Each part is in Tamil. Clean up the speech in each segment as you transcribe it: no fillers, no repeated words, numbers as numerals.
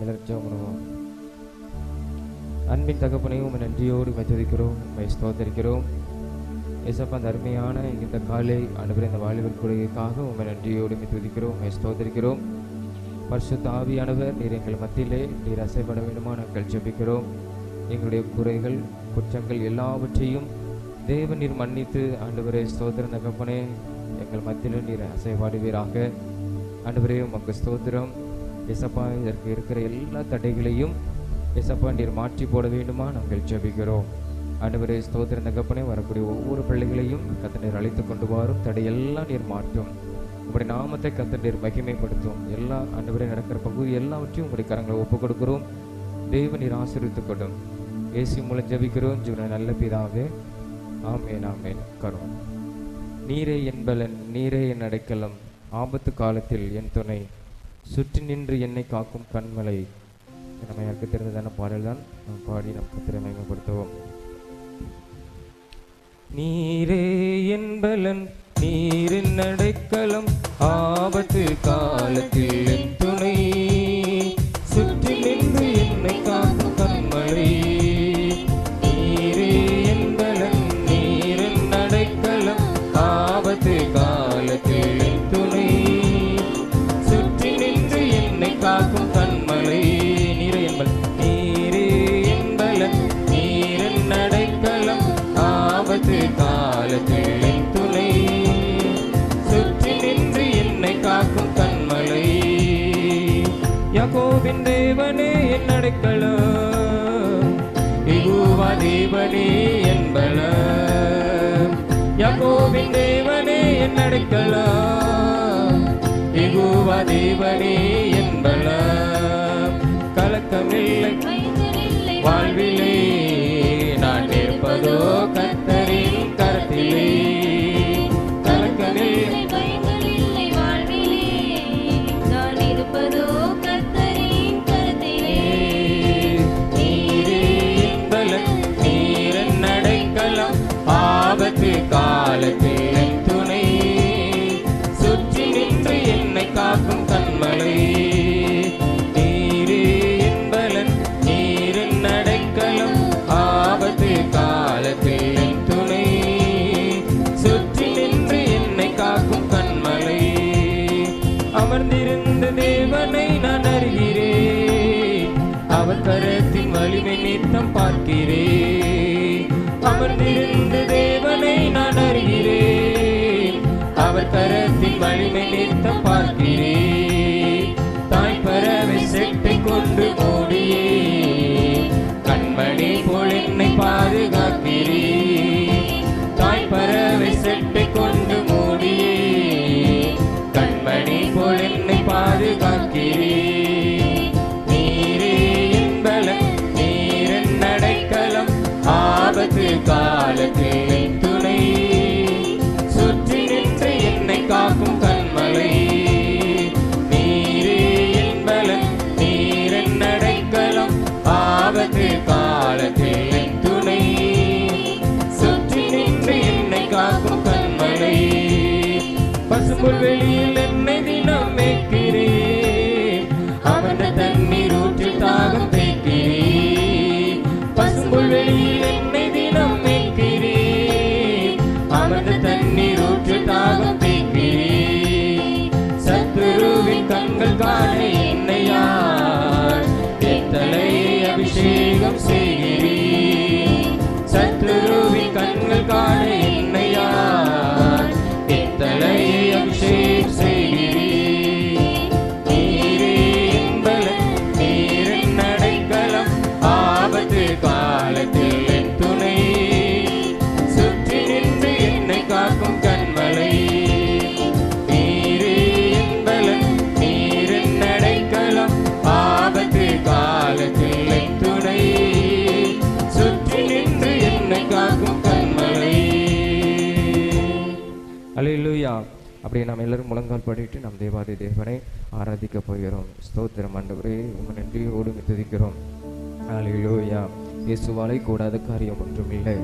எல்லாரும் பண்ணுவோம். அன்பின் தகப்பனையும் உண்மை நன்றியோடு துதிக்கிறோம், உண்மை ஸ்தோத்தரிக்கிறோம். ஏசப்பா, அந்த அருமையான இந்த காலை ஆண்டவரே இந்த வாலிபர் கொள்கைக்காக உண்மை நன்றியோடு துதிக்கிறோம், உண்மை ஸ்தோத்தரிக்கிறோம். பரிசுத்த ஆவியானவர் நீர் எங்கள் மத்தியிலே நீர் அசைப்பட வேண்டுமா நாங்கள் ஜெபிக்கிறோம். எங்களுடைய குறைகள் குற்றங்கள் எல்லாவற்றையும் தேவன் நீர் மன்னித்து ஆண்டவரே ஸ்தோத்திரம் தகப்பனே எங்கள் மத்தியில் நீர் அசைவாடுவீராக. ஆண்டவரே உமக்கு ஸ்தோத்திரம். ஏசப்பா, இதற்கு இருக்கிற எல்லா தடைகளையும் ஏசப்பா நீர் மாற்றி போட வேண்டுமா நாங்கள் ஜெபிக்கிறோம். ஆண்டவரே ஸ்தோத்திரம் தகப்பனே, வரக்கூடிய ஒவ்வொரு பிள்ளைகளையும் கர்த்தர் நீர் அழைத்து கொண்டு வரும், தடையெல்லாம் நீர் மாற்றும். உங்களுடைய நாமத்தை கர்த்தர் நீர் மகிமைப்படுத்தும். எல்லா ஆண்டவரே நடக்கிற பகுதி எல்லாவற்றையும் உங்களுடைய கரங்களை ஒப்புக் கொடுக்கிறோம். தேவன் நீர் ஆசீர்வதித்துக் கொள்ளும். இயேசு மூலம் ஜெபிக்கிறோம் ஜீவன நல்ல பிதாவே, ஆமென் ஆமென். கரும் நீரே என் பலன், நீரே என் அடைக்கலம், ஆபத்து காலத்தில் என் துணை, சுற்றி நின்று என்னை காக்கும் கண்மலை. நம்ம எனக்கு தெரிந்ததான பாடல் தான் நாம் பாடி நம் கர்த்தரை மகிமைப்படுத்துவோம். நீரே என் பலன், நீரின் அடைக்கலம், ஆபத்து காலத்தில் என் துணை, சுற்றி நின்று என்னை காக்கும் கண்மலை. நீரே என் பலன், நீரின் அடைக்கலம், ஆபத்து காலத்தில் என் துணை, சுற்றி நின்று என்னை காக்கும் கண்மலை. நீரே என் பலன், நீரே என் பலன், நீரின் அடைக்கலம், ஆபத்து காலத்தில் என் துணை, சுற்றி நின்று என்னை காக்கும் கண்மலை. யாக்கோபின் தேவனே என் அடைக்கலம், யெகோவா தேவனே என் பலம். யாக்கோபின் தேவனே என் அடைக்கலம், யெகோவா தேவனே என் பலம். கலக்கமில்லை வாழ்விலே, நான் நிற்பதோ கர்த்தரின் கரத்திலே. கலக்கமில்லை வாழ்விலே, நான் இருப்பதோ கர்த்தரின் கரத்திலே. நீரே என் பலன், நீரின் அடைக்கலம், ஆபத்து காலத்தில் என் துணை, சுற்றி நின்று என்னை காக்கும் கண்மலை. நீரே என் பலன், நீரின் அடைக்கலம், ஆபத்து காலத்தில் என் துணை, சுற்றி நின்று என்னை காக்கும் கண்மலை. அமர்ந்திருந்த தேவனை நான் அறிகிறேன், அவர் கரத்தின் வலிமை நித்தம் பார்க்கிறேன். அமர்ந்திருந்த தேவனை நான் அறிகிறேன், அவர் கரத்தின் வலிமை நித்தம் பார்க்கிறேன். தாய் பறவை செட்டை கொண்டு மூடியே, கண்மணி போல் என்னை பாதுகாக்கிறேன். தாய் பறவை செட்டை கொண்டு மூடியே, கண்மணி போல் என்னை பாதுகாக்கிறேன். நீரே என் பலன், நீரின் அடைக்கலம், ஆபத்து காலத்தில் என் துணை, சுற்றி நின்று என்னை காக்கும் கண்மலை. நீரே என் பலன், நீரின் அடைக்கலம், ஆபத்து காலத்தில் என் துணை, சுற்றி நின்று என்னை காக்கும் கண்மலை. பசும்புல் வெளியில் என்னை தினம் மேய்க்கிறேன், அவன் தண்ணீர் ஊற்றில் தாகம் தேய்க்கிறேன். பசும்புல் வெளியில் என்னை தினம் மேய்க்கிறேன், அவன் தண்ணீர் ஊற்றில் தாகம் தேய்க்கிறேன். சத்துருவின் கண்கள் காண என்னையார் என் தலையை அபிஷேகம் செய்கிறேன். சத்துருவின் கண்கள் காண என்னையார் என் தலையை அபிஷேகம் செய்கிறேன். நீரே என் பலன், நீரின் அடைக்கலம், ஆபத்து காலத்தில் என் துணை, சுற்றி நின்று என்னை காக்கும் கண்மலை. நீரே என் பலன், நீரின் அடைக்கலம், ஆபத்து காலத்தில் என் துணை, சுற்றி நின்று என்னை காக்கும் கண்மலை. அல்லேலூயா. அப்படியே நாம் எல்லாரும் முழங்கால் படிட்டு நம் தேவாதி தேவனை ஆராதிக்க போகிறோம். ஸ்தோத்திரம் ஆண்டவரே, உம்மை நன்றியோடு துதிக்கிறோம். அல்லேலூயா. இயேசுவாலை கூடாத காரியம் ஒன்றும் இல்லை.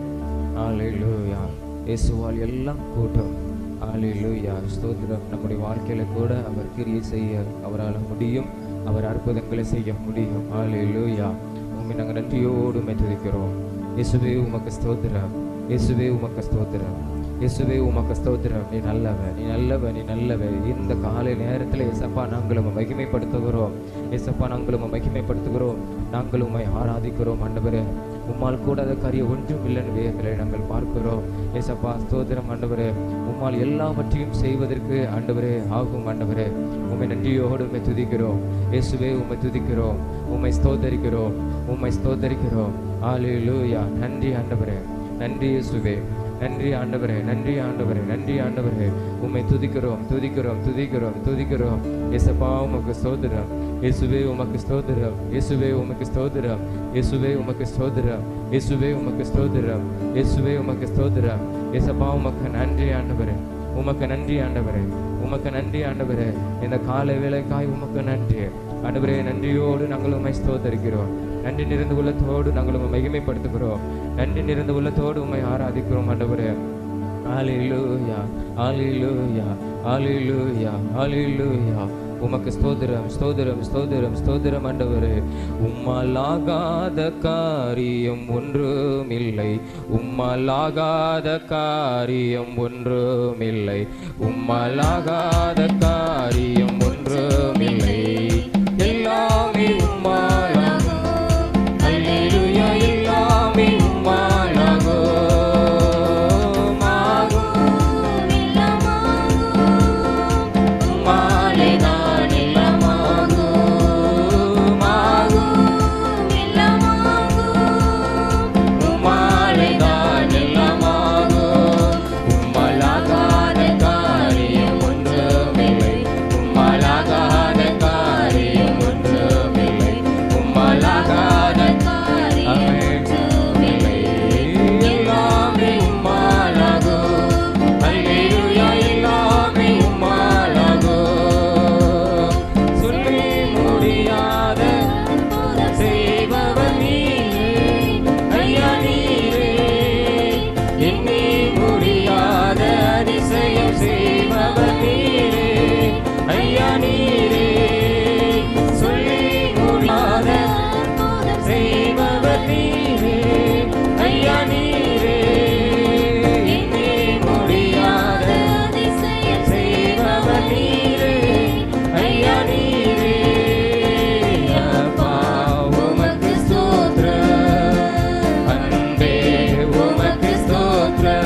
அல்லேலூயா. இயேசுவால் எல்லாம் கூட்டம். அல்லேலூயா. ஸ்தோத்திரம். நம்முடைய வாழ்க்கையில கூட அவர் கிரியை செய்ய அவரால் முடியும். அவர் அற்புதங்களை செய்ய முடியும். ஹல்லேலூயா. உம்மை நாங்கள் நன்றியோடு உம்மை துதிக்கிறோம். இயேசுவே உமக்கு ஸ்தோத்திரம். இயேசுவே உமக்கு ஸ்தோத்திரம். இயேசுவே உமக்கு ஸ்தோத்திரம். நீ நல்லவன், நீ நல்லவன், நீ நல்லவன். இந்த காலை நேரத்தில் இயேசப்பா நாங்கள் உம்மை மகிமைப்படுத்துகிறோம். இயேசப்பா நாங்கள் உம்மை மகிமைப்படுத்துகிறோம். நாங்கள் உம்மை ஆராதிக்கிறோம். ஆண்டவரே, உம்மால் கூடாத காரியம் ஒன்றும் இல்லைன்னு வேதத்தில் நாங்கள் பார்க்கிறோம். இயேசப்பா ஸ்தோத்திரம் ஆண்டவரே. உம்மால் எல்லாவற்றையும் செய்வதற்கு ஆண்டவரே ஆகும். ஆண்டவரே, உம்மை நன்றியோடு உம்மை துதிக்கிறோம். இயேசுவே உம்மை துதிக்கிறோம். உம்மை ஸ்தோத்தரிக்கிறோம். உம்மை ஸ்தோத்தரிக்கிறோம். ஹல்லேலூயா. நன்றி ஆண்டவரே, நன்றி இயேசுவே, நன்றி ஆண்டவரே, நன்றி ஆண்டவரே, நன்றி ஆண்டவரே. உம்மை துதிக்கிறோம், துதிக்கிறோம், துதிக்கிறோம், துதிக்கிறோம். இயேசப்பா உமக்கு ஸ்தோத்திரம். இயேசுவே உமக்கு ஸ்தோத்திரம். இயேசுவே உமக்கு ஸ்தோத்திரம். இயேசுவே உமக்கு ஸ்தோத்திரம். இயேசுவே உமக்கு ஸ்தோத்திரம். இயேசுவே உமக்கு ஸ்தோத்திரம். இயேசப்பா உமக்கு நன்றி ஆண்டவரே, உமக்கு நன்றி ஆண்டவரே, உமக்கு நன்றி ஆண்டவரே. இந்த காலை வேளைக்காய் உமக்கு நன்றி ஆண்டவரே. நன்றியோடு நாங்கள் உம்மை ஸ்தோத்தரிக்கிறோம். நன்றி நிறைந்த உள்ளத்தோடு நாங்கள் உம்மை மகிமைப்படுத்துகிறோம். நன்றி நிறைந்த உள்ளத்தோடு உம்மை ஆராதிக்கிறோம் ஆண்டவரே. ஹல்லேலூயா, ஹல்லேலூயா, ஹல்லேலூயா, ஹல்லேலூயா. உமக்கு ஸ்தோத்திரம், ஸ்தோத்திரம், ஸ்தோத்திரம், ஸ்தோத்திரம் ஆண்டவரே. உம்மாலாகாத காரியம் ஒன்றுமில்லை. உம்மாலாகாத காரியம் ஒன்றுமில்லை. உம்மாலாகாத காரியம் ஒன்றுமில்லை. எல்லாமே உம்மாலாகும். ஹல்லேலூயா. எல்லாமே உம்மாலாகும். உமக்கு ஸ்தோத்திரம்.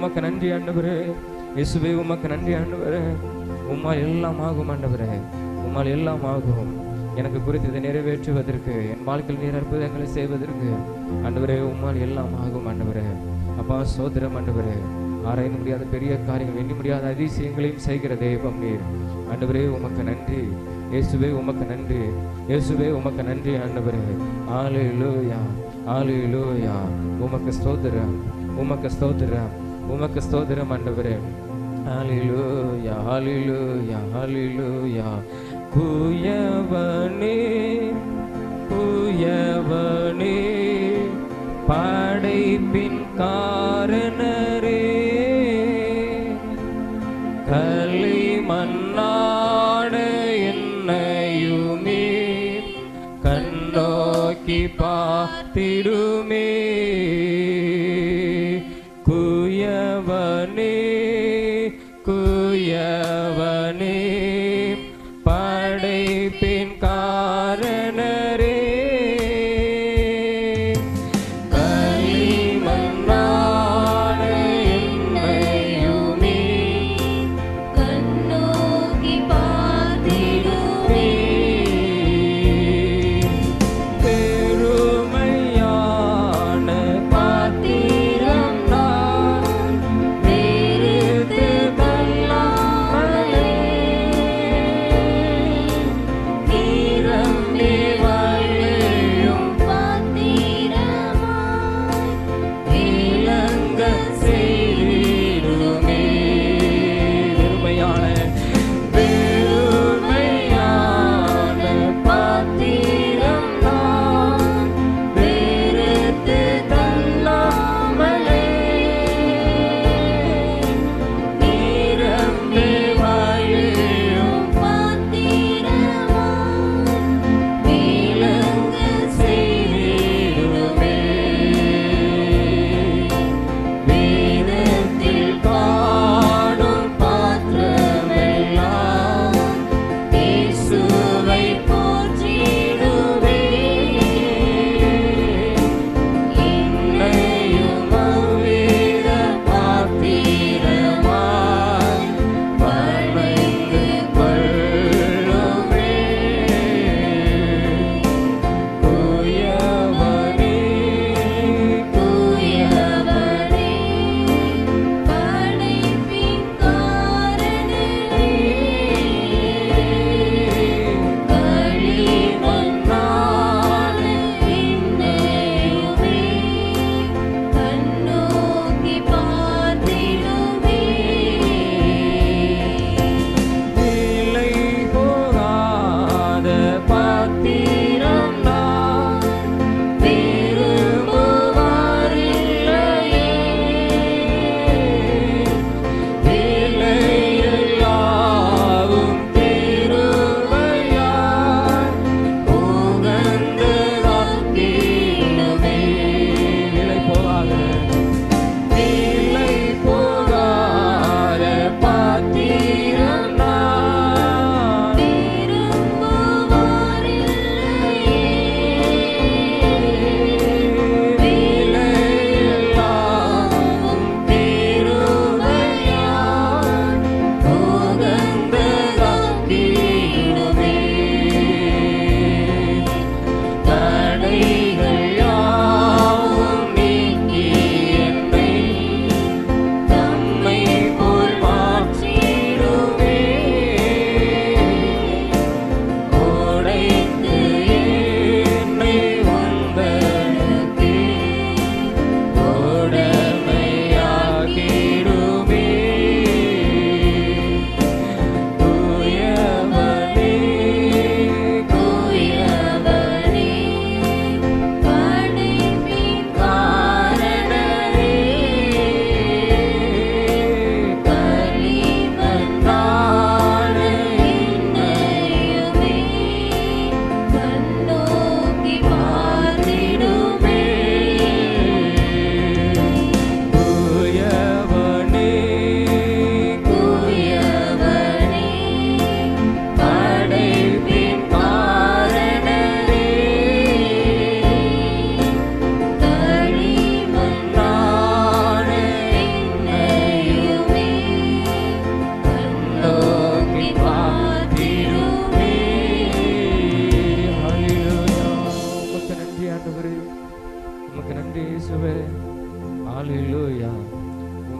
உமக்கு நன்றி ஆண்டவரே. இயேசுவே உமக்கு நன்றி ஆண்டவரே. உம்மால் எல்லாம் ஆகும் ஆண்டவரே, உம்மால் எல்லாம் ஆகும். எனக்கு குறித்ததை நிறைவேற்றுவதற்கு, என் வாழ்க்கையில் நீர் அற்புதங்களை செய்வதற்கு ஆண்டவரே உம்மால் எல்லாம் ஆகும் ஆண்டவரே. அப்பா சோதரம் ஆண்டவரே, ஆராய முடியாத பெரிய காரியங்கள், எண்ணி முடியாத அதிசயங்களையும் செய்கிற தெய்வம் நீர் ஆண்டவரே. உமக்கு நன்றி இயேசுவே, உமக்கு நன்றி இயேசுவே, உமக்கு நன்றி ஆண்டவரே. ஹல்லேலூயா ஹல்லேலூயா. உமக்கு ஸ்தோத்திரம், உமக்கு ஸ்தோத்திரம், உமக்கு ஸ்தோத்திரம் ஆண்டவரே. ஹல்லேலூயா ஹல்லேலூயா ஹல்லேலூயா. குயவனே குயவனே படைப்பின் காரணரே, கலை மண்ணாட என்னையுமே கண்ணோக்கி பார்த்திடுமே. குயவனே குயவனே படைப்பின் காரணரே, களிமண்ணான என்னையுமே கண்ணோக்கி பார்த்திடுமே. பெருமையான பாத்திரம் நான், வேறு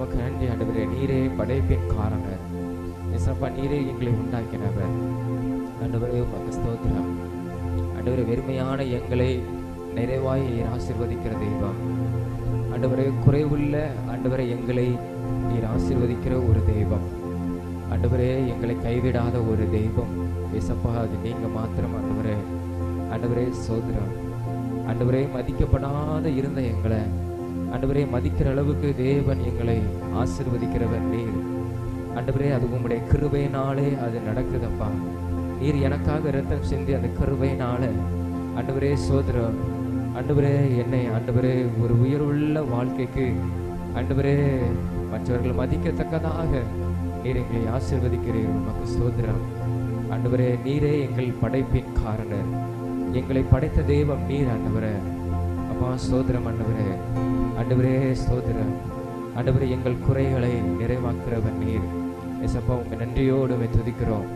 உமக்கு நன்றி ஆண்டவரே. நீரே படைப்பின் காரணர் ஏசப்பா, நீரே எங்களை உண்டாக்கினவர் ஆண்டவரே. உமக்கு ஸ்தோத்திரம் ஆண்டவரே. வெறுமையான எங்களை நிறைவாய் நீர் ஆசீர்வதிக்கிற தெய்வம் ஆண்டவரே. குறைவுள்ள ஆண்டவரே எங்களை நீர் ஆசீர்வதிக்கிற ஒரு தெய்வம் ஆண்டவரே. எங்களை கைவிடாத ஒரு தெய்வம் ஏசப்பா, அது நீங்க மாத்திரம் ஆண்டவரே. ஆண்டவரே ஸ்தோத்திரம் ஆண்டவரே. மதிக்கப்படாத இருந்த எங்களை ஆண்டவரே மதிக்கிற அளவுக்கு தேவன் எங்களை ஆசீர்வதிக்கிறவர் நீர் ஆண்டவரே. அது உம்முடைய கிருபையினாலே அது நடக்குதப்பா. நீர் எனக்காக இரத்தம் சிந்தி அந்த கிருபையினால ஆண்டவரே ஸ்தோத்திரம் ஆண்டவரே. என்னை ஆண்டவரே ஒரு உயர்வுள்ள வாழ்க்கைக்கு ஆண்டவரே மற்றவர்கள் மதிக்கத்தக்கதாக நீர் எங்களை ஆசீர்வதிக்கிறீர். உமக்கு ஸ்தோத்திரம் ஆண்டவரே. நீரே எங்கள் படைப்பின் காரணர், எங்களை படைத்த தெய்வம் நீர் ஆண்டவரே. அப்பா ஸ்தோத்திரம் ஆண்டவரே. ஆண்டவரே ஸ்தோத்திரம் ஆண்டவரே. எங்கள் குறைகளை நிறைவாக்குறவர் நீர் ஏசப்பா. உங்க நன்றியோடு துதிக்கிறோம்.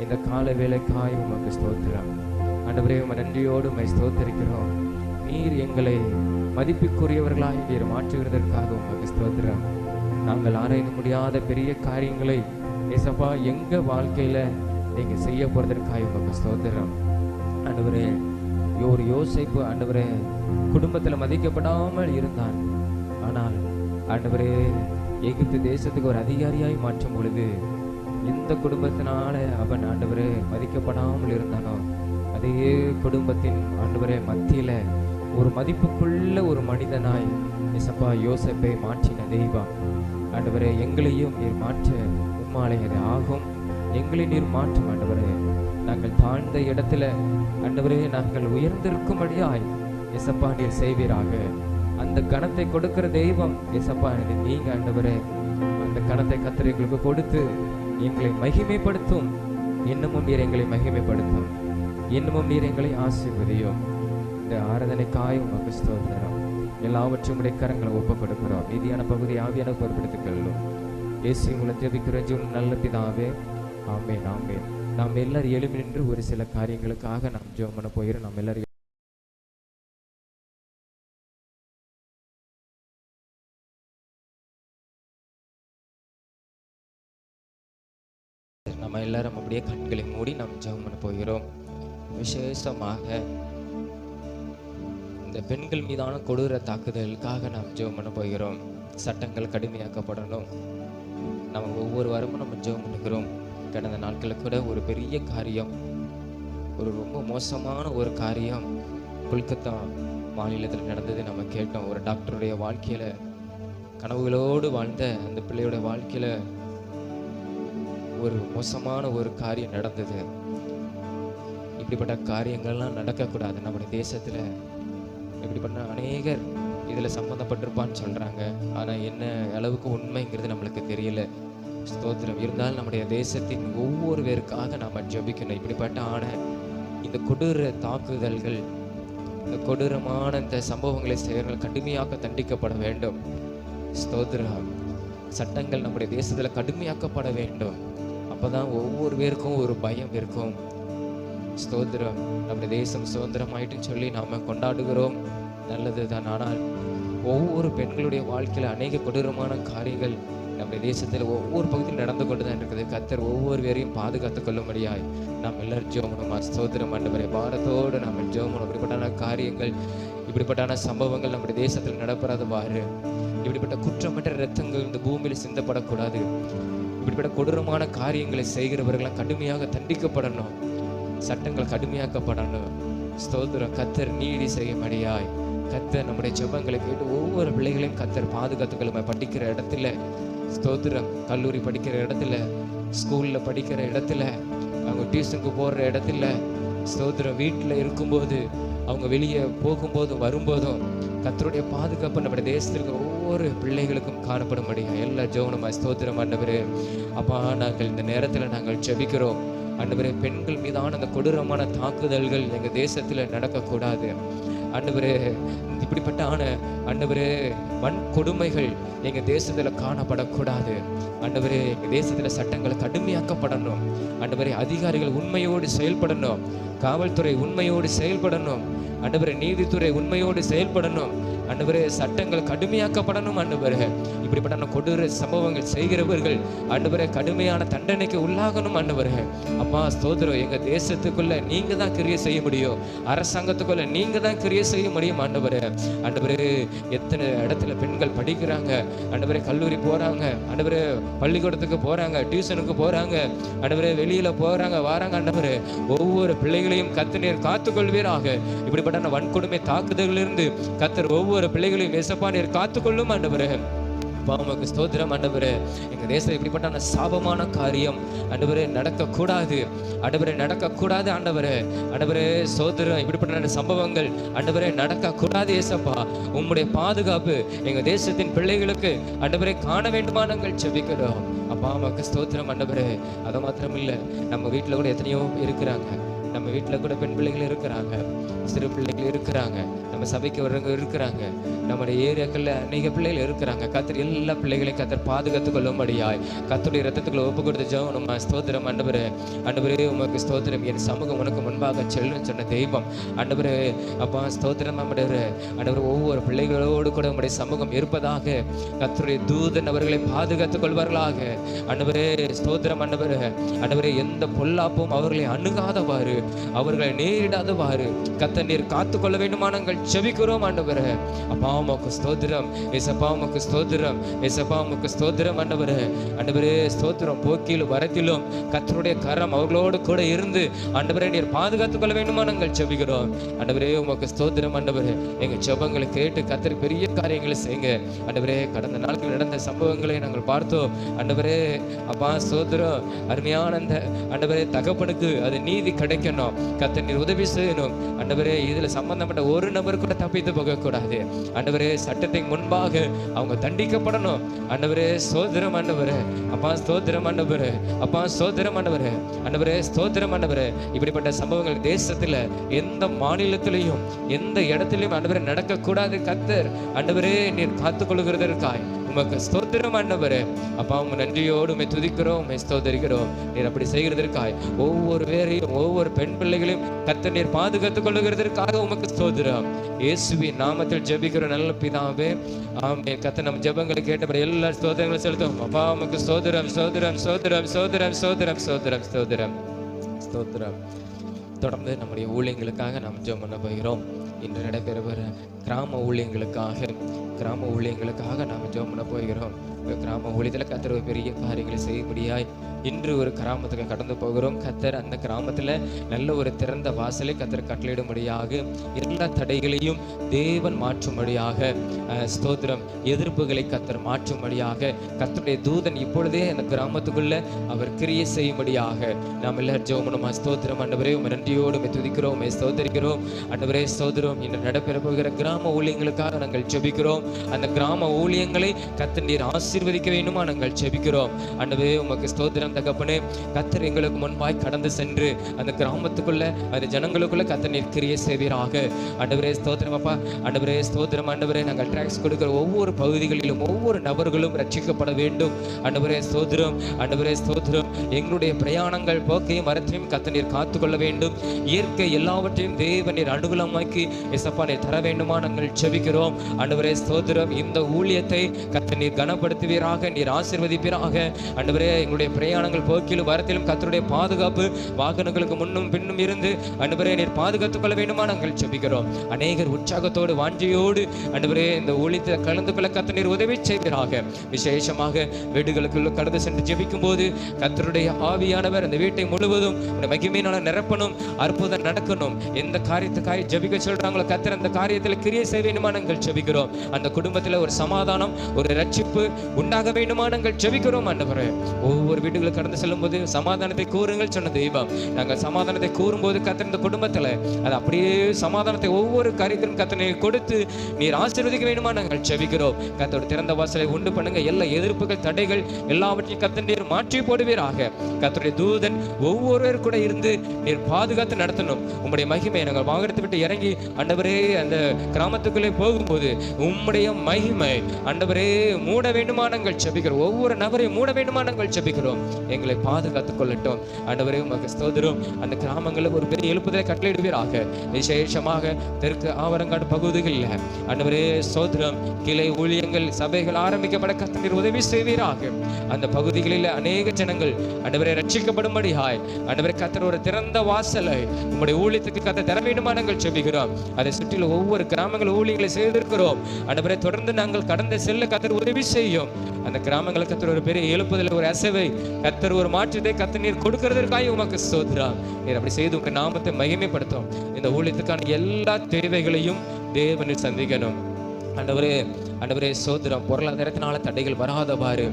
இந்த கால வேலைக்காய் உமக்கு ஸ்தோத்திரம் ஆண்டவரே. உங்க நன்றியோடு ஸ்தோத்தரிக்கிறோம். நீர் எங்களை மதிப்புக்குரியவர்களாய் நீர் மாற்றுகிறதற்காக உமக்கு ஸ்தோத்திரம். நாங்கள் ஆராய்ந்து முடியாத பெரிய காரியங்களை ஏசப்பா எங்க வாழ்க்கையில நீங்க செய்ய போறதற்காக உமக்கு ஸ்தோத்திரம் ஆண்டவரே. ஒரு யோசேப்பு ஆண்டவரே குடும்பத்தில் மதிக்கப்படாமல் இருந்தான். ஆனால் ஆண்டவரே எகிப்து தேசத்துக்கு ஒரு அதிகாரியாய் மாற்றும் பொழுது எந்த குடும்பத்தினால அவன் ஆண்டவரே மதிக்கப்படாமல் இருந்தானோ அதே குடும்பத்தின் ஆண்டவரே மத்தியில ஒரு மதிப்புக்குள்ள ஒரு மனிதனாய் இசப்பா யோசேப்பை மாற்றின தெய்வம் ஆண்டவரே. எங்களையும் நீர் மாற்ற உம்மாலே அது ஆகும். எங்களை நீர் மாற்றும் ஆண்டவரே. நாங்கள் தாழ்ந்த இடத்துல ஆண்டவரே நாங்கள் உயர்ந்திருக்கும்படியாய் இசப்பா நீர் செய்வீராக. அந்த கணத்தை கொடுக்கிற தெய்வம் இசப்பா நீங்க ஆண்டவரே. அந்த கணத்தை கர்த்தர் எங்களுக்கு கொடுத்து எங்களை மகிமைப்படுத்தும். இன்னமும் நீர் எங்களை மகிமைப்படுத்தும். இன்னமும் நீர் எங்களை ஆசீர்வதியும். இந்த ஆராதனைக்காய் உமக்கு ஸ்தோத்திரம். எல்லாவற்றையும் உடைய கரங்களை ஒப்புக் கொடுக்கிறோம். மீதியான பகுதி ஆவியான பொறுப்பெடுத்துக் கொள்ளும். இயேசு மூலம் ஜெபிக்கிற நல்ல பிதாவே, ஆமென் ஆமென். நாம் எல்லாரும் எழுப்பி நின்று ஒரு சில காரியங்களுக்காக நாம் ஜெபம் பண்ண போகிறோம். நாம் எல்லாரும் அப்படியே கண்களை மூடி நாம் ஜெபம் பண்ண போகிறோம். விசேஷமாக இந்த பெண்கள் மீதான கொடூர தாக்குதலுக்காக நாம் ஜெபம் பண்ண போகிறோம். சட்டங்கள் கடுமையாக்கப்படணும். நம்ம ஒவ்வொரு வாரமும் நம்ம ஜெபம் பண்ணுகிறோம். கடந்த நாட்களில் கூட ஒரு பெரிய காரியம், ஒரு ரொம்ப மோசமான ஒரு காரியம் கொல்கத்தா மாநிலத்தில் நடந்தது. நம்ம கேட்டோம். ஒரு டாக்டருடைய வாழ்க்கையில கனவுகளோடு வாழ்ந்த அந்த பிள்ளையோட வாழ்க்கையில ஒரு மோசமான ஒரு காரியம் நடந்தது. இப்படிப்பட்ட காரியங்கள்லாம் நடக்கக்கூடாது. நம்முடைய தேசத்துல இப்படிப்பட்ட அநேகர் இதுல சம்பந்தப்பட்டிருப்பான்னு சொல்றாங்க. ஆனா என்ன அளவுக்கு உண்மைங்கிறது நம்மளுக்கு தெரியல. ஸ்தோத்திரம். இருந்தாலும் நம்முடைய தேசத்தின் ஒவ்வொரு பேருக்காக நாம ஜெபிக்கணும். இப்படிப்பட்ட இந்த கொடூர தாக்குதல்கள், இந்த கொடூரமான இந்த சம்பவங்களை செய்யறவர்கள் கடுமையாக தண்டிக்கப்பட வேண்டும். ஸ்தோத்திரம். சட்டங்கள் நம்முடைய தேசத்துல கடுமையாக்கப்பட வேண்டும். அப்பதான் ஒவ்வொரு பேருக்கும் ஒரு பயம் இருக்கும். ஸ்தோத்திரம். நம்முடைய தேசம் சுதந்திரமாயிட்டுன்னு சொல்லி நாம கொண்டாடுகிறோம், நல்லதுதான். ஆனால் ஒவ்வொரு பெண்களுடைய வாழ்க்கையில அநேக கொடூரமான காரியங்கள் நம்முடைய தேசத்துல ஒவ்வொரு பகுதியில் நடந்து கொண்டுதான் இருக்குது. கர்த்தர் ஒவ்வொரு பேரையும் பாதுகாத்துக் கொள்ளும்படியாய் நாம் எல்லாரும் ஜெபம். ஸ்தோத்திரம் ஆண்டவரே. பாரத்தோடு நாம் ஜெபம். இப்படிப்பட்ட காரியங்கள், இப்படிப்பட்ட சம்பவங்கள் நம்முடைய தேசத்தில் நடப்பதாவாறு. இப்படிப்பட்ட குற்றமற்ற இரத்தங்கள் இந்த பூமியில் சிந்தப்படக்கூடாது. இப்படிப்பட்ட கொடூரமான காரியங்களை செய்கிறவர்களாம் கடுமையாக தண்டிக்கப்படணும். சட்டங்கள் கடுமையாக்கப்படணும். ஸ்தோத்திரம். கர்த்தர் நீதி செய்யும்படியாய் கர்த்தர் நம்முடைய ஜெபங்களை கேட்டு ஒவ்வொரு பிள்ளைகளையும் கர்த்தர் பாதுகாத்துக்களும். படிக்கிற இடத்துல ஸ்தோத்திரம், கல்லூரி படிக்கிற இடத்துல, ஸ்கூல்ல படிக்கிற இடத்துல, அவங்க டியூஷனுக்கு போடுற இடத்துல, ஸ்தோத்திரம், வீட்டில் இருக்கும்போது, அவங்க வெளியே போகும்போதும் வரும்போதும் கர்த்தருடைய பாதுகாப்பு நம்முடைய தேசத்திற்கு ஒவ்வொரு பிள்ளைகளுக்கும் காணப்படும்படியா எல்லா ஜெபனுமா. ஸ்தோத்திரம் ஆண்டவரே. அப்பா, நாங்கள் இந்த நேரத்தில் நாங்கள் ஜெபிக்கிறோம் ஆண்டவரே. பெண்கள் மீதான அந்த கொடூரமான தாக்குதல்கள் எங்கள் தேசத்தில் நடக்கக்கூடாது ஆண்டவரே. இப்படிப்பட்ட ஆண்டவரே வன்கொடுமைகள் எங்க தேசத்துல காணப்படக்கூடாது ஆண்டவரே. எங்க தேசத்துல சட்டங்கள் கடுமையாக்கப்படணும் ஆண்டவரே. அதிகாரிகள் உண்மையோடு செயல்படணும். காவல்துறை உண்மையோடு செயல்படணும் ஆண்டவரே. நீதித்துறை உண்மையோடு செயல்படணும். ஆண்டவரே சட்டங்கள் கடுமையாக்கப்படணும் ஆண்டவரே. இப்படிப்பட்ட கொடூர சம்பவங்கள் செய்கிறவர்கள் ஆண்டவரே கடுமையான தண்டனைக்கு உள்ளாகணும் ஆண்டவரே. அப்பா ஸ்தோத்திரம், எங்க தேசத்துக்குள்ள நீங்க தான் கிரியை செய்ய முடியும், அரசாங்கத்துக்குள்ள நீங்க தான் கிரியை செய்ய முடியும் ஆண்டவரே. ஆண்டவரே எத்தனை இடத்துல பெண்கள் படிக்கிறாங்க ஆண்டவரே, கல்லூரி போறாங்க ஆண்டவரே, பள்ளிக்கூடத்துக்கு போறாங்க, டியூஷனுக்கு போறாங்க ஆண்டவரே, வெளியில போறாங்க வராங்க ஆண்டவரே. ஒவ்வொரு பிள்ளைகளையும் கர்த்தர் நீர் காத்துக்கொள்வீராக. இப்படிப்பட்ட வன்கொடுமை தாக்குதலிலிருந்து கர்த்தர் ஒவ்வொரு பிள்ளைகளையும் ஏசப்பா நீர் காத்துக்கொள்ளும் ஆண்டவரே. உமக்கு ஸ்தோத்திரம் ஆண்டவரே. எங்க தேசம் இப்படிப்பட்ட சாபமான காரியம் ஆண்டவரே நடக்கக்கூடாது ஆண்டவரே, நடக்கக்கூடாது ஆண்டவரே. ஆண்டவரே ஸ்தோத்திரம், இப்படிப்பட்ட சம்பவங்கள் ஆண்டவரே நடக்கக்கூடாது ஏசப்பா. உம்முடைய பாதுகாப்பு எங்க தேசத்தின் பிள்ளைகளுக்கு ஆண்டவரே காண வேண்டுமா நாங்கள் செபிக்கிறோம். அப்பா உமக்கு ஸ்தோத்திரம் ஆண்டவரே. அது மாத்திரம் இல்லை, நம்ம வீட்டில் கூட எத்தனையோ இருக்கிறாங்க, நம்ம வீட்டில் கூட பெண் பிள்ளைகள் இருக்கிறாங்க, சிறு பிள்ளைகள் இருக்கிறாங்க, நம்ம சபைக்கு வர்றவங்க இருக்கிறாங்க, நம்முடைய ஏரியாக்களில் அநேக பிள்ளைகள் இருக்கிறாங்க. கர்த்தர் எல்லா பிள்ளைகளையும் கர்த்தர் பாதுகாத்துக் கொள்ளும்படியாய் கர்த்தருடைய ரத்தத்துக்குள்ள ஒப்பு கொடுத்து ஜெபம் நம்ம ஸ்தோத்திரம் ஆண்டவரே. ஆண்டவரே உமக்கு ஸ்தோத்திரம், என் சமூகம் உனக்கு முன்பாக செல்லும் சொன்ன தெய்வம் ஆண்டவரே. அப்பா ஸ்தோத்திரம் ஆண்டவரே. ஆண்டவர் ஒவ்வொரு பிள்ளைகளோடு கூட உங்களுடைய சமூகம் இருப்பதாக, கர்த்தருடைய தூதன் அவர்களை பாதுகாத்துக் கொள்வார்களாக ஆண்டவரே. ஸ்தோத்திரம் ஆண்டவரே. ஆண்டவரே எந்த பொல்லாப்பும் அவர்களை அணுகாதவாறு, அவர்களை நேரிடாதவாறு கர்த்தர் நீர் காத்துக்கொள்ள வேண்டுமா நாங்கள் செபிக்கிறோம் ஆண்டவரே. அப்பா உமக்கு ஸ்தோத்திரம் ஏசப்பா, உமக்கு ஸ்தோத்திரம் ஏசப்பா, உமக்கு ஸ்தோத்திரம் ஆண்டவரே. ஆண்டவரே ஸ்தோத்திரம், போக்கிலும் வரத்திலும் கர்த்தருடைய கரம் அவர்களோடு கூட இருந்து ஆண்டவரே நீர் பாதுகாத்துக் கொள்ள வேண்டுமா நாங்கள் செபிக்கிறோம் ஆண்டவரே. உமக்கு ஸ்தோத்திரம் ஆண்டவரே. எங்க ஜெபங்களை கேட்டு கர்த்தர் பெரிய காரியங்களை செய்யுங்க ஆண்டவரே. கடந்த நாட்கள் நடந்த சம்பவங்களை நாங்கள் பார்த்தோம் ஆண்டவரே. அப்பா ஸ்தோத்திரம், அருமையான அந்த ஆண்டவரே தகப்பனுக்கு அது நீதி கிடைக்கணும், கர்த்தர் நீர் உதவி செய்யணும் ஆண்டவரே. இதுல சம்பந்தப்பட்ட ஒரு நபர் கூட தப்பித்து போகக்கூடாது ஆண்டவரே. சட்டத்தின் முன்பாக அவங்க தண்டிக்கப்படணும் ஆண்டவரே. ஸ்தோத்திரம் ஆண்டவரே. அப்பா ஸ்தோத்திரம் ஆண்டவரே. அப்பா ஸ்தோத்திரம் ஆண்டவரே. ஆண்டவரே ஸ்தோத்திரம் ஆண்டவரே. இப்படிப்பட்ட சம்பவங்கள் தேசத்துல எந்த மாநிலத்திலையும் எந்த இடத்திலையும் ஆண்டவரே நடக்கக்கூடாது. கர்த்தர் ஆண்டவரே நீர் காத்துக்கொள்கிறதற்காய் உமக்கு ஸ்தோத்திரம் ஆண்டவரே. அப்பா உங்க நன்றியோடு உம்மை துதிக்கிறோம், உம்மை ஸ்தோத்திரிக்கிறோம். நீர் அப்படி செய்கிறதற்காய் ஒவ்வொரு பேரையும் ஒவ்வொரு பெண் பிள்ளைகளையும் கர்த்தர் நீர் பாதுகாத்துக் கொள்ளுகிறதற்காக உமக்கு ஸ்தோத்திரம். இயேசுவின் நாமத்தில் ஜெபிக்கிற நல்ல பிதாவே, ஆமென். கர்த்தர் நம் ஜெபங்களை கேட்டபடி எல்லா ஸ்தோத்திரங்களும் செலுத்தும். அப்பா உமக்கு ஸ்தோத்திரம் ஸ்தோத்திரம் ஸ்தோத்திரம் ஸ்தோத்திரம் ஸ்தோத்திரம் ஸ்தோத்திரம் ஸ்தோத்திரம் ஸ்தோத்திரம். தொடர்ந்து நம்முடைய ஊழியங்களுக்காக நாம் ஜெபம் பண்ண போகிறோம். இன்று நடைபெறுகிற கிராம ஊழியங்களுக்காக நாம் ஜெபம் பண்ண போகிறோம். கிராம ஊழியத்தில் கர்த்தர் பெரிய காரியங்களை செய்ய முடியாய் இன்று ஒரு கிராமத்துக்கு கடந்து போகிறோம். கர்த்தர் அந்த கிராமத்தில் நல்ல ஒரு திறந்த வாசலை கர்த்தர் கட்டளையிடும்படியாக, எல்லா தடைகளையும் தேவன் மாற்றும்படியாக, ஸ்தோத்திரம், எதிர்ப்புகளை கர்த்தர் மாற்றும்படியாக கர்த்தருடைய தூதன் இப்பொழுதே அந்த கிராமத்துக்குள்ள அவர் கிரியை செய்யும்படியாக நாம் எல்லாரும் ஜெபம் பண்ணுமா. ஸ்தோத்திரம் ஆண்டவரே, உம்மை நன்றியோடு உம்மை துதிக்கிறோம், உம்மை ஸ்தோத்திரிக்கிறோம் ஆண்டவரே. ஸ்தோத்திரம், இன்று நடைபெற போகிற கிராம ஊழியங்களுக்காக நாங்கள் ஜெபிக்கிறோம். அந்த கிராம ஊழியங்களை கர்த்தர் நீர் ஆசீர்வதிக்க வேண்டுமா நாங்கள் ஜெபிக்கிறோம் ஆண்டவரே. உமக்கு ஸ்தோத்திரம் தகப்பனே. கர்த்தர் எங்களுக்கு முன்பாய் கடந்து சென்று அந்த கிராமத்துக்குள்ள அந்த ஜனங்களுக்குள்ள கர்த்தர் நீர் கிரியை செய்வீராக ஆண்டவரே. ஸ்தோத்திரம் அப்பா ஆண்டவரே. ஸ்தோத்திரம் ஆண்டவரே. நாங்கள் ட்ராக்ஸ் கொடுக்கிற ஒவ்வொரு பகுதிகளிலும் ஒவ்வொரு நபர்களும் ரட்சிக்கப்பட வேண்டும் ஆண்டவரே. ஸ்தோத்திரம் ஆண்டவரே. ஸ்தோத்திரம், எங்களுடைய பிரயாணங்கள் போக்கையும் வரத்தையும் கர்த்தர் நீர் காத்துக்கொள்ள வேண்டும். இயற்கை எல்லாவற்றையும் தேவன் நீர் அனுகூலமாக்கி இயேசப்பா நீர் தர வேண்டுமா நாங்கள் ஜெபிக்கிறோம் ஆண்டவரே. ஸ்தோத்திரம், இந்த ஊழியத்தை கர்த்தர் நீர் கனப்படுத்துவீராக, நீர் ஆசீர்வதிப்பீராக ஆண்டவரே. எங்களுடைய பிரயாணங்கள் போக்கிலும் வரத்திலும் கர்த்தருடைய பாதுகாப்பு வாகனங்களுக்கு முன்னும் பின்னும் இருந்து ஆண்டவரே நீர் பாதுகாத்துக் கொள்ள வேண்டுமா நாங்கள் ஜெபிக்கிறோம். அநேகர் உற்சாகத்தோடு வாஞ்சியோடு ஆண்டவரே இந்த ஊழியத்தில் கலந்து கொள்ள கர்த்தர் நீர் உதவி செய்வீராக. விசேஷமாக வீடுகளுக்குள்ள கடந்து சென்று ஜெபிக்கும் போது கர்த்தருடைய ஆவியானவர் அந்த வீட்டை முழுவதும் மகிமையினால நிரப்பணும், அற்புதம் நடக்கணும். எந்த காரியத்துக்காக ஜெபிக்க சொல்றாங்களோ கர்த்தர் அந்த காரியத்தில் கிரியை செய்ய வேண்டுமா நாங்கள் ஜெபிக்கிறோம். அந்த குடும்பத்தில் ஒரு சமாதானம், ஒரு ரட்சிப்பு உண்டாக வேண்டுமா நாங்கள் ஜெபிக்கிறோம் ஆண்டவரே. ஒவ்வொரு வீடுகளுக்கு கடந்து செல்லும் போது சமாதானத்தை கூறுங்கள் சொன்ன தெய்வம். நாங்கள் சமாதானத்தை கூறும்போது கர்த்தர் இந்த குடும்பத்தில் அது அப்படியே சமாதானத்தை ஒவ்வொரு காரியத்திலும் கர்த்தர் நீர் கொடுத்து நீர் ஆசீர்வதிக்க வேண்டுமா நாங்கள் ஜெபிக்கிறோம். கர்த்தரோட திறந்த வாசலை உண்டு பண்ணுங்க. எல்லா எதிர்ப்புகள் தடைகள் எல்லாவற்றையும் கர்த்தர் நீர் மாற்றி போடுவீராக. கர்த்தருடைய தூதன் ஒவ்வொருவர் கூட இருந்து நீர் பாதுகாத்து நடத்தணும். உம்முடைய மகிமை நாங்கள் வாகனத்தை விட்டு இறங்கி ஆண்டவரே அந்த கிராமத்துக்குள்ளே போகும்போது உம்முடைய மகிமை ஆண்டவரே மூட வேண்டுமா நாங்கள் ஜெபிக்கிறோம். ஒவ்வொரு நபரையும் மூட வேண்டுமா நாங்கள் ஜெபிக்கிறோம். எங்களை பாதுகாத்துக் கொள்ளட்டும். ஆண்டவரே உமக்கு ஸ்தோத்திரம். அந்த கிராமங்களில் ஒரு பெரிய எழுப்புதலை கட்டளையிடுவீராக. விசேஷமாக தெற்கு ஆவரங்காடு பகுதிகளில் ஆண்டவரே ஸ்தோத்திரம், கிளை ஊழியங்கள் சபைகள் ஆரம்பிக்கப்பட கர்த்தர் உதவி செய்வீராக. அந்த பகுதிகளில் அநேக ஜனங்கள் ஆண்டவரே ரட்சிக்கப்படும்படியாய் ஆண்டவரே கர்த்தர் ஒரு திறந்த வாசலை உம்முடைய ஊழியத்துக்கு கர்த்தர் தர வேண்டுமா நாங்கள் செபிக்கிறோம். அதை சுற்றிலும் ஒவ்வொரு கிராமங்கள் ஊழியங்களை செய்திருக்கிறோம். ஆண்டவரே தொடர்ந்து நாங்கள் கடந்து செல்ல கர்த்தர் உதவி செய்யும். அந்த கிராமங்களுக்கு கர்த்தர் ஒரு பெரிய எழுப்புதல், ஒரு அசைவை கர்த்தர், ஒரு மாற்றத்தை கர்த்தர் நீர் கொடுக்கிறதற்காக உமக்கு ஸ்தோத்திரம். நீர் அப்படி செய்து உங்க நாமத்தை மகிமைப்படுத்தும். இந்த ஊழியத்துக்கான எல்லா தேவைகளையும் தேவனில் சந்திக்கணும். ஆண்டவரே ஸ்தோத்திரம். பொருளாதாரத்தினால தடைகள் வராதவாறு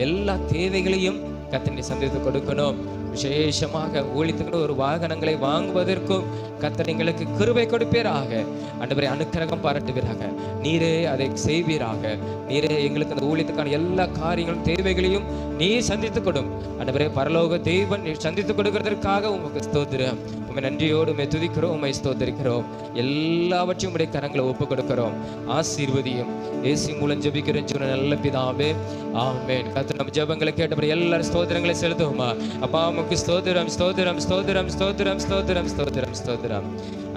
எல்லா தேவைகளையும் கர்த்தர் நீர் சந்தித்து கொடுக்கணும். விசேஷமாக ஊழியத்துக்கு ஒரு வாகனங்களை வாங்குவதற்கும் கர்த்தர் எங்களுக்கு கிருபை கொடுப்பீராக. ஆண்டவரே அனுக்கிரகம் பாராட்டுவீராக. நீரே அதை செய்வீராக. நீரே எங்களுக்கு அந்த ஊழியத்துக்கான எல்லா காரியங்களும் தேவைகளையும் நீர் சந்தித்துக் கொடும். ஆண்டவரே பரலோக தேவன் நீர் சந்தித்துக் கொடுக்கிறதற்காக உமக்கு ஸ்தோத்திரம். உம்மை நன்றியோடு உம்மை துதிக்கிறோம், உம்மை ஸ்தோத்திரிக்கிறோம். எல்லாவற்றையும் உடைய கரங்களை ஒப்புக் கொடுக்கிறோம். ஆசீர்வதியும். இயேசு மூலம் ஜெபிக்கிறேன் நல்ல பிதாவே, ஆமென். கர்த்தர் நம்ம ஜெபங்களை கேட்டபடி எல்லாரும் ஸ்தோத்திரங்களை செலுத்துவோமா? அப்பா உமக்கு ஸ்தோத்திரம், ஸ்தோத்திரம், ஸ்தோத்திரம், ஸ்தோத்திரம், ஸ்தோத்திரம், ஸ்தோத்திரம், ஸ்தோத்திரம்.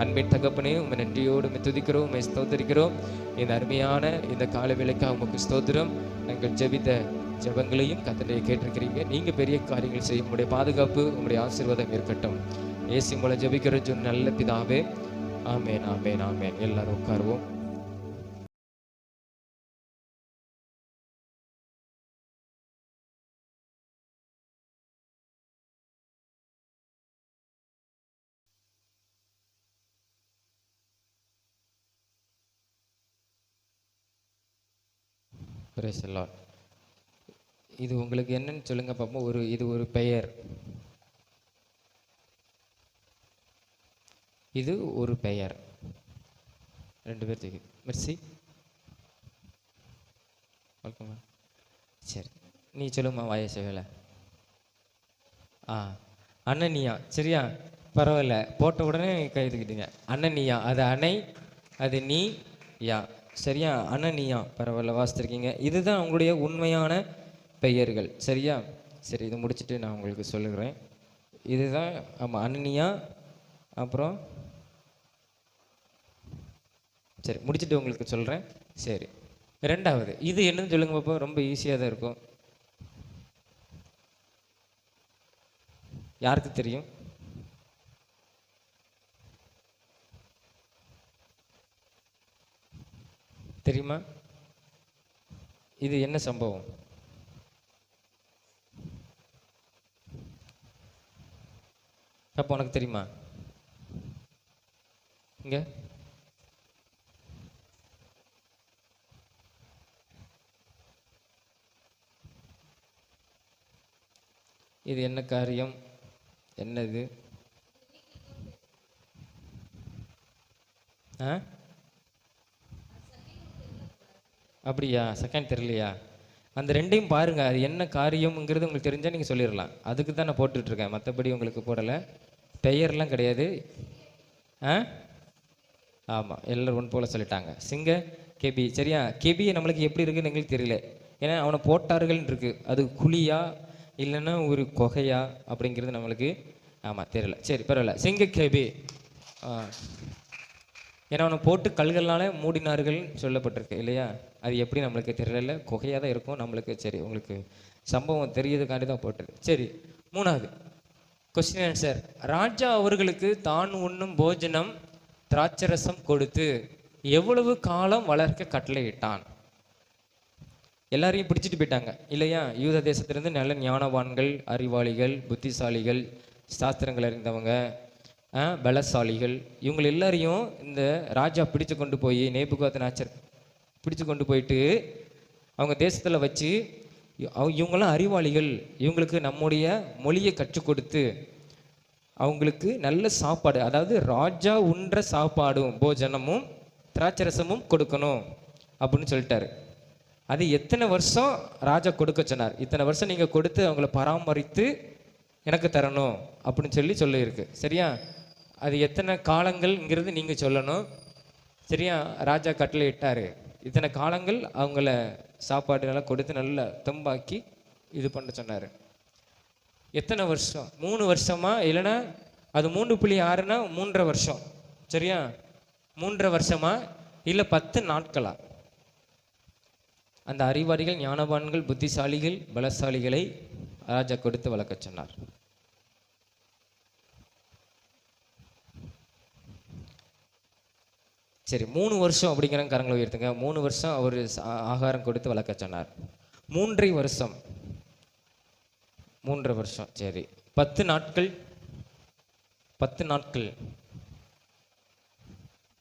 அன்பின் தகப்பனே உம்மை நன்றியோடு உம்மை துதிக்கிறோம், உம்மை ஸ்தோத்திரிக்கிறோம். இந்த அருமையான இந்த கால வேளைக்காக உமக்கு ஸ்தோத்திரம். நாங்கள் ஜெபித்த ஜெபங்களையும் கர்த்தரே கேட்டிருக்கிறீங்க. நீங்க பெரிய காரியங்கள் செய்யும். உங்களுடைய பாதுகாப்பு, உங்களுடைய ஆசீர்வாதம் இருக்கட்டும். இயேசு மூலம் ஜெபிக்கிற நல்ல பிதாவே, ஆமென், ஆமென், ஆமென். எல்லாரும் உட்காருவோம். Praise the Lord. இது உங்களுக்கு என்னன்னு சொல்லுங்க பாப்போம். இது ஒரு பெயர். இது ஒரு பெயர். ரெண்டு பேர் தூக்கி மெர்சி. வெல்கம். சரி, நீ சொல்லுமா வயசு வேலை. அனனியா. சரியா, பரவாயில்ல. போட்ட உடனே கை தூக்கிட்டீங்க. அனனியா, அது அணை, அது நீ யா. சரியா, அனனியா. பரவாயில்ல, வாசித்திருக்கீங்க. இதுதான் உங்களுடைய உண்மையான பெயர்கள். சரியா, சரி, இதை முடிச்சுட்டு நான் உங்களுக்கு சொல்லுகிறேன். இதுதான், ஆமாம், அனனியா. அப்புறம் சரி, முடிச்சுட்டு உங்களுக்கு சொல்கிறேன். சரி, ரெண்டாவது இது என்னன்னு சொல்லுங்க பாப்பா. ரொம்ப ஈஸியாக தான் இருக்கும். யாருக்கு தெரியும்? தெரியுமா? இது என்ன சம்பவம்? அப்போ உனக்கு தெரியுமா? இங்க இது என்ன காரியம்? என்னது? அப்படியா? செகண்ட் தெரியலையா? அந்த ரெண்டையும் பாருங்க. அது என்ன காரியம்ங்கிறது உங்களுக்கு தெரிஞ்சால் நீங்கள் சொல்லிடலாம். அதுக்கு தான் நான் போட்டுட்ருக்கேன், மற்றபடி உங்களுக்கு போடலை. பெயர்லாம் கிடையாது. ஆமாம், எல்லோரும் ஒன்று போல் சொல்லிட்டாங்க. சிங்க கெபி. சரியா, கெபி நம்மளுக்கு எப்படி இருக்குன்னு எங்களுக்கு தெரியல. ஏன்னா அவனை போட்டார்கள்னு இருக்குது. அது குழியா இல்லைன்னா ஒரு கொகையா அப்படிங்கிறது நம்மளுக்கு தெரியல. சரி, பரவாயில்ல. சிங்க கெபி. ஏன்னா அவனை போட்டு கல்கள்னால மூடினார்கள் சொல்லப்பட்டிருக்கு இல்லையா? அது எப்படி நம்மளுக்கு தெரியல, குகையாக தான் இருக்கும் நம்மளுக்கு. சரி, உங்களுக்கு சம்பவம் தெரியறதுக்காண்டி தான் போட்டிருக்கு. சரி, மூணாவது கொஸ்டின் ஆன்சர். ராஜா அவர்களுக்கு தான் உண்ணும் போஜனம் திராட்சரசம் கொடுத்து எவ்வளவு காலம் வளர்க்க கட்டளையிட்டான்? எல்லாரையும் பிடிச்சிட்டு போயிட்டாங்க இல்லையா? யூத தேசத்திலிருந்து நல்ல ஞானவான்கள், அறிவாளிகள், புத்திசாலிகள், சாஸ்திரங்கள் அறிந்தவங்க, பலசாலிகள், இவங்க எல்லாரையும் இந்த ராஜா பிடிச்சு கொண்டு போய், நேபுகாத்நேச்சர் பிடிச்சு கொண்டு போயிட்டு அவங்க தேசத்தில் வச்சு, இவங்கெல்லாம் அறிவாளிகள், இவங்களுக்கு நம்முடைய மொழியை கற்றுக் கொடுத்து அவங்களுக்கு நல்ல சாப்பாடு, அதாவது ராஜா உண்ற சாப்பாடும் போஜனமும் திராட்சரசமும் கொடுக்கணும் அப்படின்னு சொல்லிட்டாரு. அது எத்தனை வருஷம் ராஜா கொடுக்க சொன்னார்? இத்தனை வருஷம் நீங்கள் கொடுத்து அவங்கள பராமரித்து எனக்கு தரணும் அப்படின்னு சொல்லியிருக்கு. சரியா, அது எத்தனை காலங்கள்ங்கிறது நீங்கள் சொல்லணும். சரியா, ராஜா கட்டளை இட்டார். இத்தனை காலங்கள் அவங்கள சாப்பாடு நல்லா கொடுத்து நல்லா தெம்பாக்கி இது பண்ண சொன்னார். எத்தனை வருஷம்? 3 வருஷமா? இல்லைன்னா அது 3.6னா 3.5 வருஷம், சரியா? 3.5 வருஷமா இல்லை 10 நாட்களா? அந்த அறிவாளிகள், ஞானவான்கள், புத்திசாலிகள், பலசாலிகளை ராஜா கொடுத்து வளர்க்க சொன்னார். சரி, 3 வருஷம் அப்படிங்கிற கரங்களை உயர்த்துங்க. 3 வருஷம் அவர் ஆகாரம் கொடுத்து வளர்க்க சொன்னார். 3.5 வருஷம், 3.5 வருஷம். சரி, 10 நாட்கள், 10 நாட்கள்,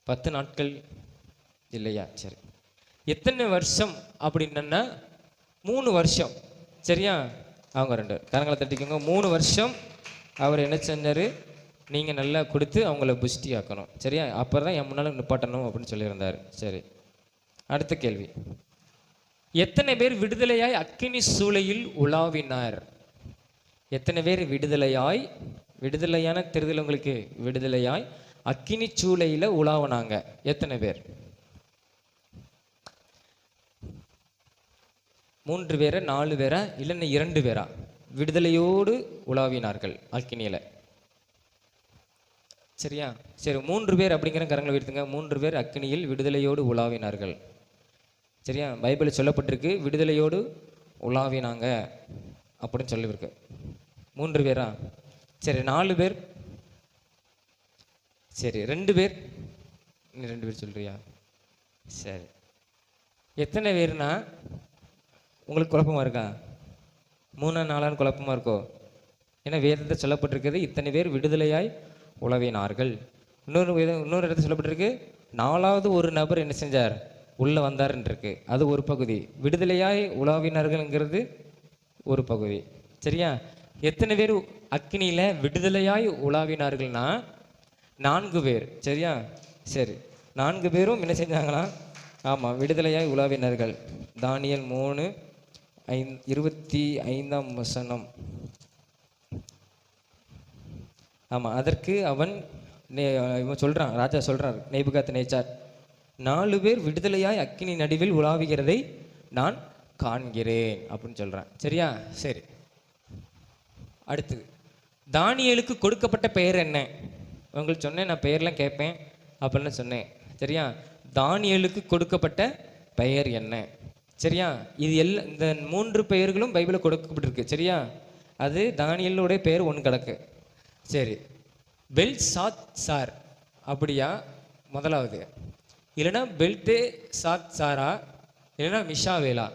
10 நாட்கள் இல்லையா? சரி, எத்தனை வருஷம் அப்படின்னா 3 வருஷம், சரியா? அவங்க 2 கரங்களை தட்டிக்கோங்க. 3 வருஷம் அவர் என்ன செஞ்சார்? நீங்கள் நல்லா கொடுத்து அவங்கள புஷ்டி ஆக்கணும், சரியா? அப்புறம் தான் என் முன்னால் நிப்பாட்டணும் அப்படின்னு சொல்லியிருந்தார். சரி, அடுத்த கேள்வி. எத்தனை பேர் விடுதலையாய் அக்கினி சூளையில் உலாவினார்? எத்தனை பேர் விடுதலையான தெரிதல் உங்களுக்கு, விடுதலையாய் அக்கினி சூளையில் உலாவினாங்க? எத்தனை பேர்? 3 பேரா, 4 பேரா, இல்லைன்னா 2 பேரா? விடுதலையோடு உலாவினார்கள் அக்கினியில், சரியா? சரி, 3 பேர் அப்படிங்கிற கரங்களை உயர்த்துங்க. 3 பேர் அக்கினியில் விடுதலையோடு உலாவினார்கள், சரியா? பைபிளில் சொல்லப்பட்டிருக்கு விடுதலையோடு உலாவினாங்க அப்படின்னு சொல்லியிருக்கு. 3 பேரா? சரி, 4 பேர்? சரி, 2 பேர்? நீ 2 பேர் சொல்றியா? சரி, எத்தனை பேர்னா உங்களுக்கு குழப்பமா இருக்கா? 3 4 குழப்பமா இருக்கோ? ஏன்னா வேதத்தை சொல்லப்பட்டிருக்கிறது இத்தனை பேர் விடுதலையாய் உலவினார்கள். இன்னொரு இடத்துல சொல்லப்பட்டிருக்கு 4வது ஒரு நபர் என்ன செஞ்சார்? உள்ளே வந்தார்ன்னு இருக்கு. அது ஒரு பகுதி. விடுதலையாய் உலாவினார்கள்ங்கிறது ஒரு பகுதி, சரியா? எத்தனை பேர் அக்கினியில் விடுதலையாய் உலாவினார்கள்னா 4 பேர், சரியா? சரி, 4 பேரும் என்ன செஞ்சாங்களா? ஆமாம், விடுதலையாய் உலாவினார்கள். தானியேல் 3:25. ஆமாம், அதற்கு அவன் இவன் சொல்கிறான், ராஜா சொல்கிறார், நேபுகாத்நேச்சார், 4 பேர் விடுதலையாய் அக்கினி நடுவில் உலாவுகிறதை நான் காண்கிறேன் அப்படின்னு சொல்கிறான், சரியா? சரி, அடுத்தது தானியேலுக்கு கொடுக்கப்பட்ட பெயர் என்ன? உங்களுக்கு சொன்னேன், நான் பெயர்லாம் கேட்பேன் அப்படின்னு சொன்னேன், சரியா? தானியேலுக்கு கொடுக்கப்பட்ட பெயர் என்ன? சரியா? இது எல்லாம் இந்த 3 பெயர்களும் பைபிளில் கொடுக்கப்பட்டிருக்கு, சரியா? அது தானியேலுடைய பெயர் ஒன்று கிடக்கு. சரி, பெல்சாத்சார் அப்படியா முதலாவது? இல்லைன்னா பெல்தேசாத்சாரா, இல்லைன்னா மிஷாவேலா?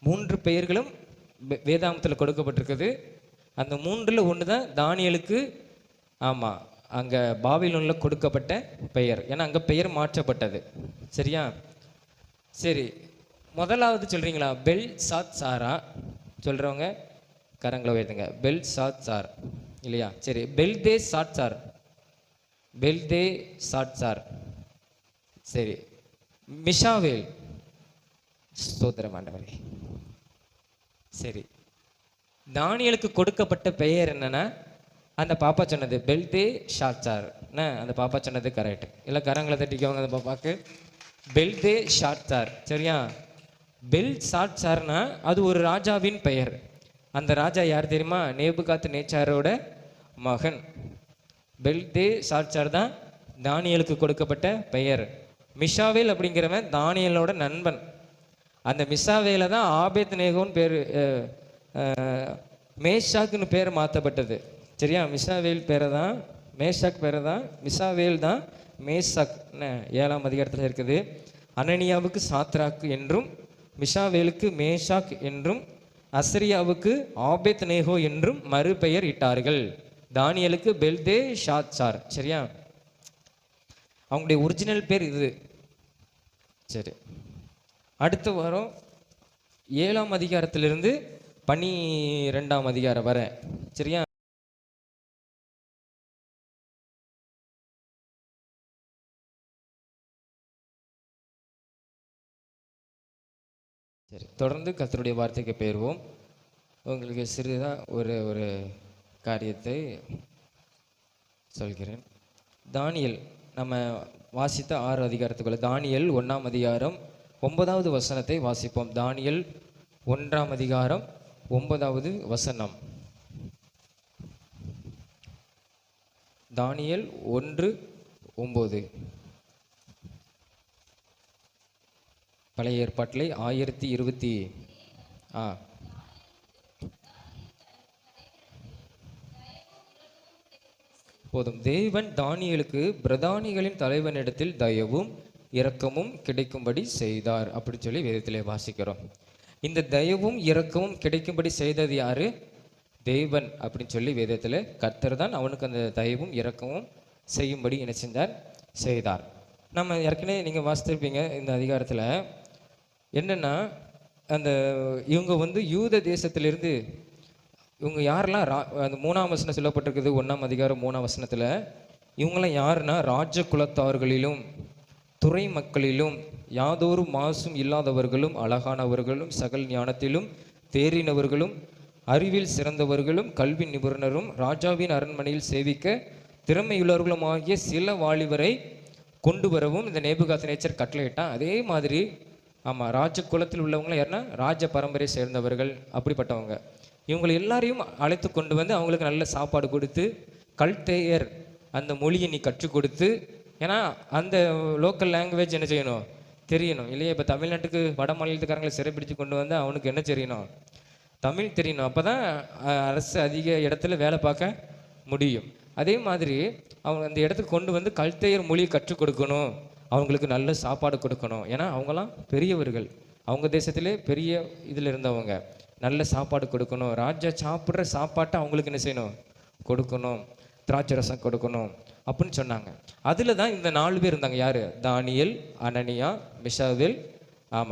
3 பெயர்களும் வேதாகமத்தில் கொடுக்கப்பட்டிருக்குது. அந்த 3ல் ஒன்று தான் தானியேலுக்கு, ஆமாம், அங்கே பாபிலோனில் கொடுக்கப்பட்ட பெயர். ஏன்னா அங்கே பெயர் மாற்றப்பட்டது, சரியா? சரி, முதலாவது சொல்கிறீங்களா? பெல்சாத்சாரா சொல்கிறவங்க கரங்களை உயர்த்துங்க. பெல்சாத்சார் இல்லையா? சரி, பெல்தேசாத்சார், பெல்தேசாத்சார். சரி, மிஷாவேல். ஸ்தோத்திரம் ஆண்டவரே. சரி, தானியேலுக்கு கொடுக்கப்பட்ட பெயர் என்னன்னா, அந்த பாப்பா சொன்னது பெல்தேஷாத்சார். அந்த பாப்பா சொன்னது கரெக்ட். இல்லை கரங்களை தட்டிக்கோங்க அந்த பாப்பாக்கு. பெல்தேஷாத்சார், சரியா? பெல்சாத்சார்னா அது ஒரு ராஜாவின் பெயர். அந்த ராஜா யார் தெரியுமா? நேபுகாத்நேச்சாரோட மகன். பெல்தேஷாத்சார் தான் தானியேலுக்கு கொடுக்கப்பட்ட பெயர். மிஷாவேல் அப்படிங்கிறவன் தானியேலோட நண்பன். அந்த மிஷாவேல தான் ஆபேத்நேகோன்னு பேர், மேஷாக்குன்னு பேர் மாற்றப்பட்டது, சரியா? மிஷாவேல் பேரை தான், மேஷாக் பேரை தான், மிஷாவேல் தான் மேஷாக். 7ஆம் அதிகாரத்தில் இருக்குது. அனனியாவுக்கு சாத்ராக்கு என்றும், மிஷாவேலுக்கு மேஷாக் என்றும், அசரியாவுக்கு ஆபேத்நேகோ என்றும் மறுபெயர் இட்டார்கள். தானியேலுக்கு பெல்தேஷாத்சார், சரியா? அவங்களுடைய ஒரிஜினல் பேர் இது. சரி, அடுத்த வாரம் 7ஆம் அதிகாரத்திலிருந்து 12ஆம் அதிகாரம் வர, சரியா? சரி, தொடர்ந்து கர்த்தருடைய வார்த்தைக்கு பெயர்வோம். உங்களுக்கு சிறிதாக ஒரு காரியத்தை சொல்கிறேன். தானியேல் நம்ம வாசித்த 6 அதிகாரத்துக்குள்ள தானியேல் 1ஆம் அதிகாரம் 9வது வசனத்தை வாசிப்போம். தானியேல் 1ஆம் அதிகாரம் 9வது வசனம். தானியேல் 1:9. பழைய ஏற்பாட்டிலே 1020. போதும். தேவன் தானியேலுக்கு பிரதானிகளின் தலைவனிடத்தில் தயவும் இரக்கமும் கிடைக்கும்படி செய்தார் அப்படி சொல்லி வேதத்திலே வாசிக்கிறோம். இந்த தயவும் இரக்கமும் கிடைக்கும்படி செய்தது யாரு? தேவன் அப்படின்னு சொல்லி வேதத்தில் கர்த்தர் தான் அவனுக்கு அந்த தயவும் இரக்கமும் செய்யும்படி என்ன செஞ்சார்? செய்தார். நம்ம ஏற்கனவே நீங்கள் வாசித்திருப்பீங்க இந்த அதிகாரத்தில் என்னென்னா, அந்த இவங்க வந்து யூத தேசத்திலிருந்து இவங்க யாரெல்லாம் அந்த 3ஆம் வசனம் சொல்லப்பட்டிருக்குது, 1ஆம் அதிகாரம் 3ஆம் வசனத்தில். இவங்களாம் யாருன்னா, ராஜ குலத்தார்களிலும் துறை மக்களிலும் யாதொரு மாசும் இல்லாதவர்களும் அழகானவர்களும் சகல் ஞானத்திலும் தேறினவர்களும் அறிவில் சிறந்தவர்களும் கல்வி நிபுணரும் ராஜாவின் அரண்மனையில் சேவிக்க திறமையுள்ளவர்களுமாகிய சில வாலிபரை கொண்டு வரவும் இந்த நேபுகாத்நேச்சர் கட்டளையிட்டான். அதே மாதிரி ஆமாம், ராஜ குலத்தில் உள்ளவங்களாம் யாருன்னா ராஜ பரம்பரை சேர்ந்தவர்கள், அப்படிப்பட்டவங்க. இவங்களை எல்லாரையும் அழைத்து கொண்டு வந்து அவங்களுக்கு நல்ல சாப்பாடு கொடுத்து கல்தேயர் அந்த மொழியை நீ கற்றுக் கொடுத்து, ஏன்னா அந்த லோக்கல் லாங்குவேஜ் என்ன செய்யணும்? தெரியணும் இல்லையா? இப்போ தமிழ்நாட்டுக்கு வட மாநிலத்துக்காரங்களை சிறைப்பிடிச்சு கொண்டு வந்து அவனுக்கு என்ன தெரியணும்? தமிழ் தெரியணும். அப்போ தான் அரசு அதிக இடத்துல வேலை பார்க்க முடியும். அதே மாதிரி அவங்க அந்த இடத்துக்கு கொண்டு வந்து கல்தேயர் மொழியை கற்றுக் கொடுக்கணும், அவங்களுக்கு நல்ல சாப்பாடு கொடுக்கணும். ஏன்னா அவங்களாம் பெரியவர்கள், அவங்க தேசத்திலே பெரிய இதில் இருந்தவங்க. நல்ல சாப்பாடு கொடுக்கணும், ராஜா சாப்பிட்ற சாப்பாட்டை அவங்களுக்கு என்ன செய்யணும்? கொடுக்கணும், திராட்சை ரசம் கொடுக்கணும் அப்படின்னு சொன்னாங்க. அதில் தான் இந்த 4 பேர் இருந்தாங்க. யார்? தானியேல், அனனியா, மிஷாவேல்,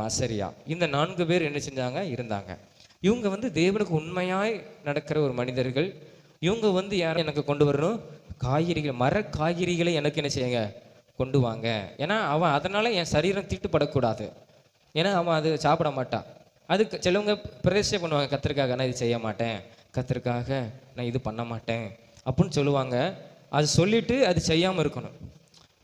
அசரியா. இந்த 4 பேர் என்ன செஞ்சாங்க? இருந்தாங்க. இவங்க வந்து தேவனுக்கு உண்மையாய் நடக்கிற ஒரு மனிதர்கள். இவங்க வந்து யாரும் எனக்கு கொண்டு வரணும்? காய்கறிகள், மர காய்கறிகளை எனக்கு என்ன செய்யுங்க? கொண்டு வாங்க. ஏன்னா அவன் அதனால் என் சரீரம் தீட்டுப்படக்கூடாது. ஏன்னா அவன் அது சாப்பிட மாட்டான். அதுக்கு சிலவங்க பிரதேசம் பண்ணுவாங்க, கத்திற்காக நான் இது செய்ய மாட்டேன், கத்திற்காக நான் இது பண்ண மாட்டேன் அப்படின்னு சொல்லுவாங்க. அது சொல்லிவிட்டு அது செய்யாமல் இருக்கணும்.